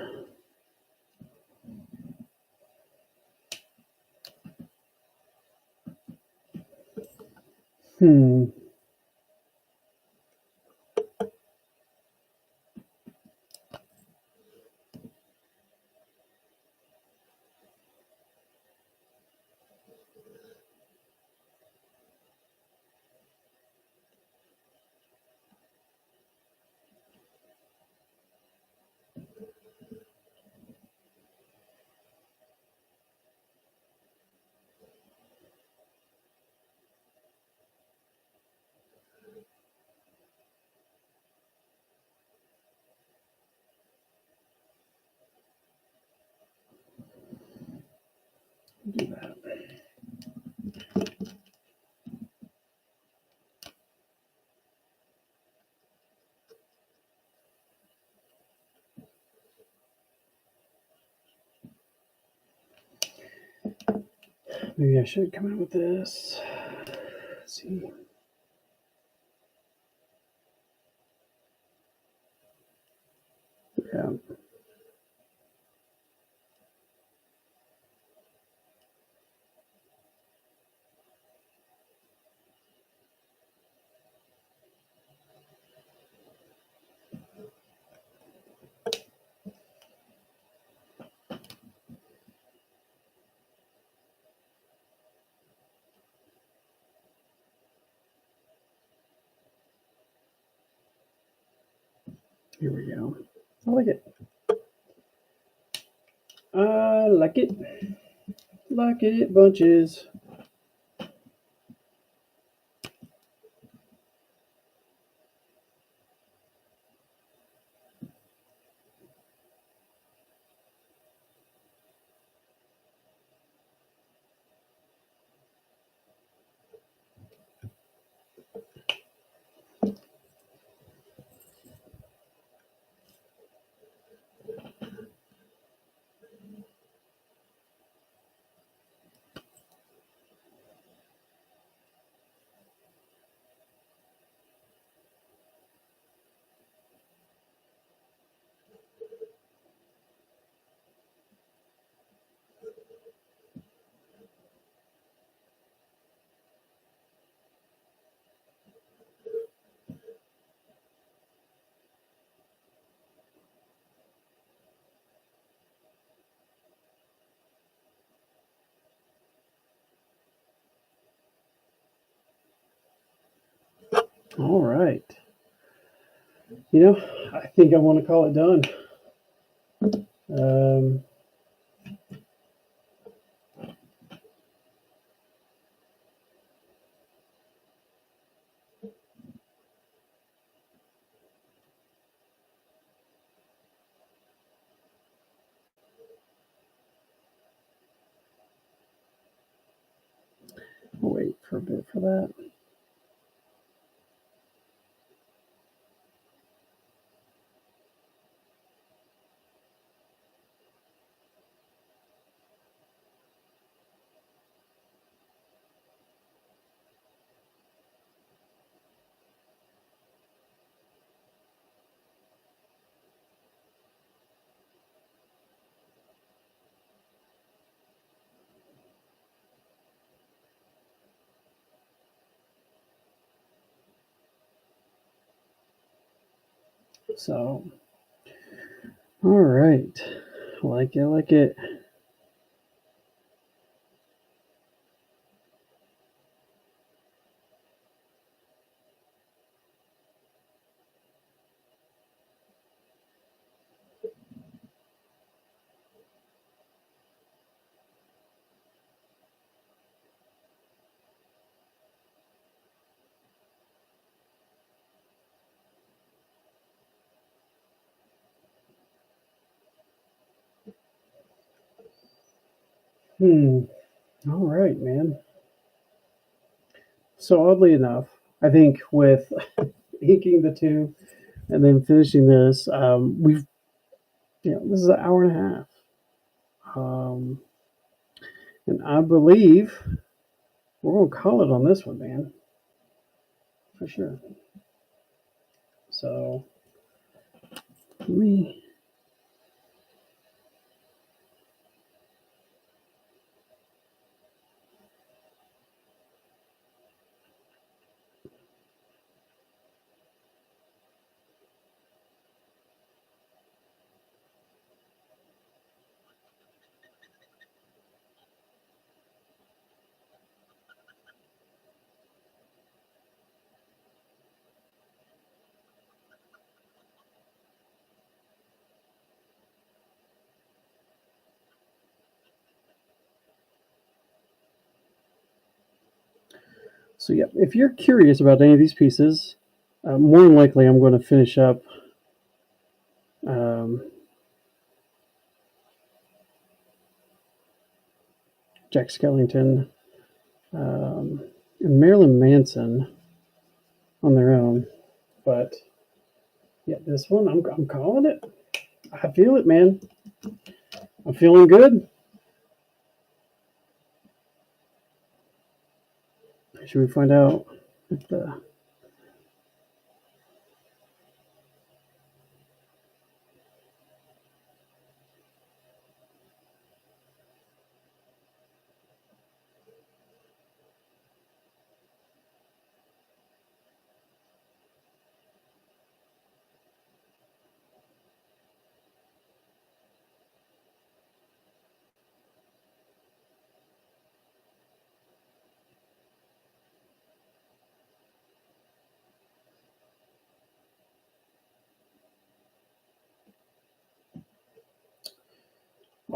Hmm. Do that. Maybe I should come out with this. Let's see. Yeah. Here we go. I like it. I like it. Like it bunches. All right. You know, I think I want to call it done. Um, I'll wait for a bit for that. So, all right. Like it, like it. All right, man. So oddly enough, I think with inking the two and then finishing this, this is an hour and a half. And I believe we're gonna call it on this one, man, for sure. So let me. So yeah, if you're curious about any of these pieces, more than likely I'm going to finish up. Um, Jack Skellington and Marilyn Manson on their own, but yeah, this one I'm calling it. I feel it, man. I'm feeling good. Should we find out if the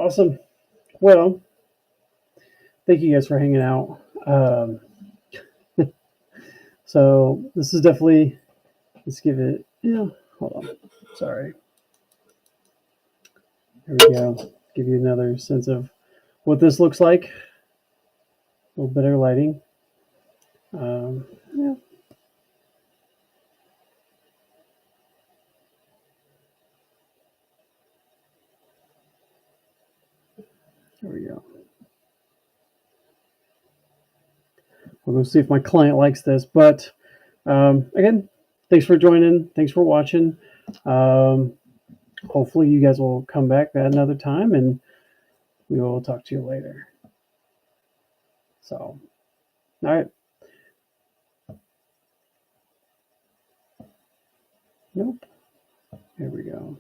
awesome. Well, thank you guys for hanging out. So this is definitely, let's give it, hold on. Sorry. There we go. Give you another sense of what this looks like. A little better lighting. Yeah. There we go. We're going to see if my client likes this. But again, thanks for joining. Thanks for watching. Hopefully, you guys will come back at another time and we will talk to you later. So, all right. Nope. Here we go.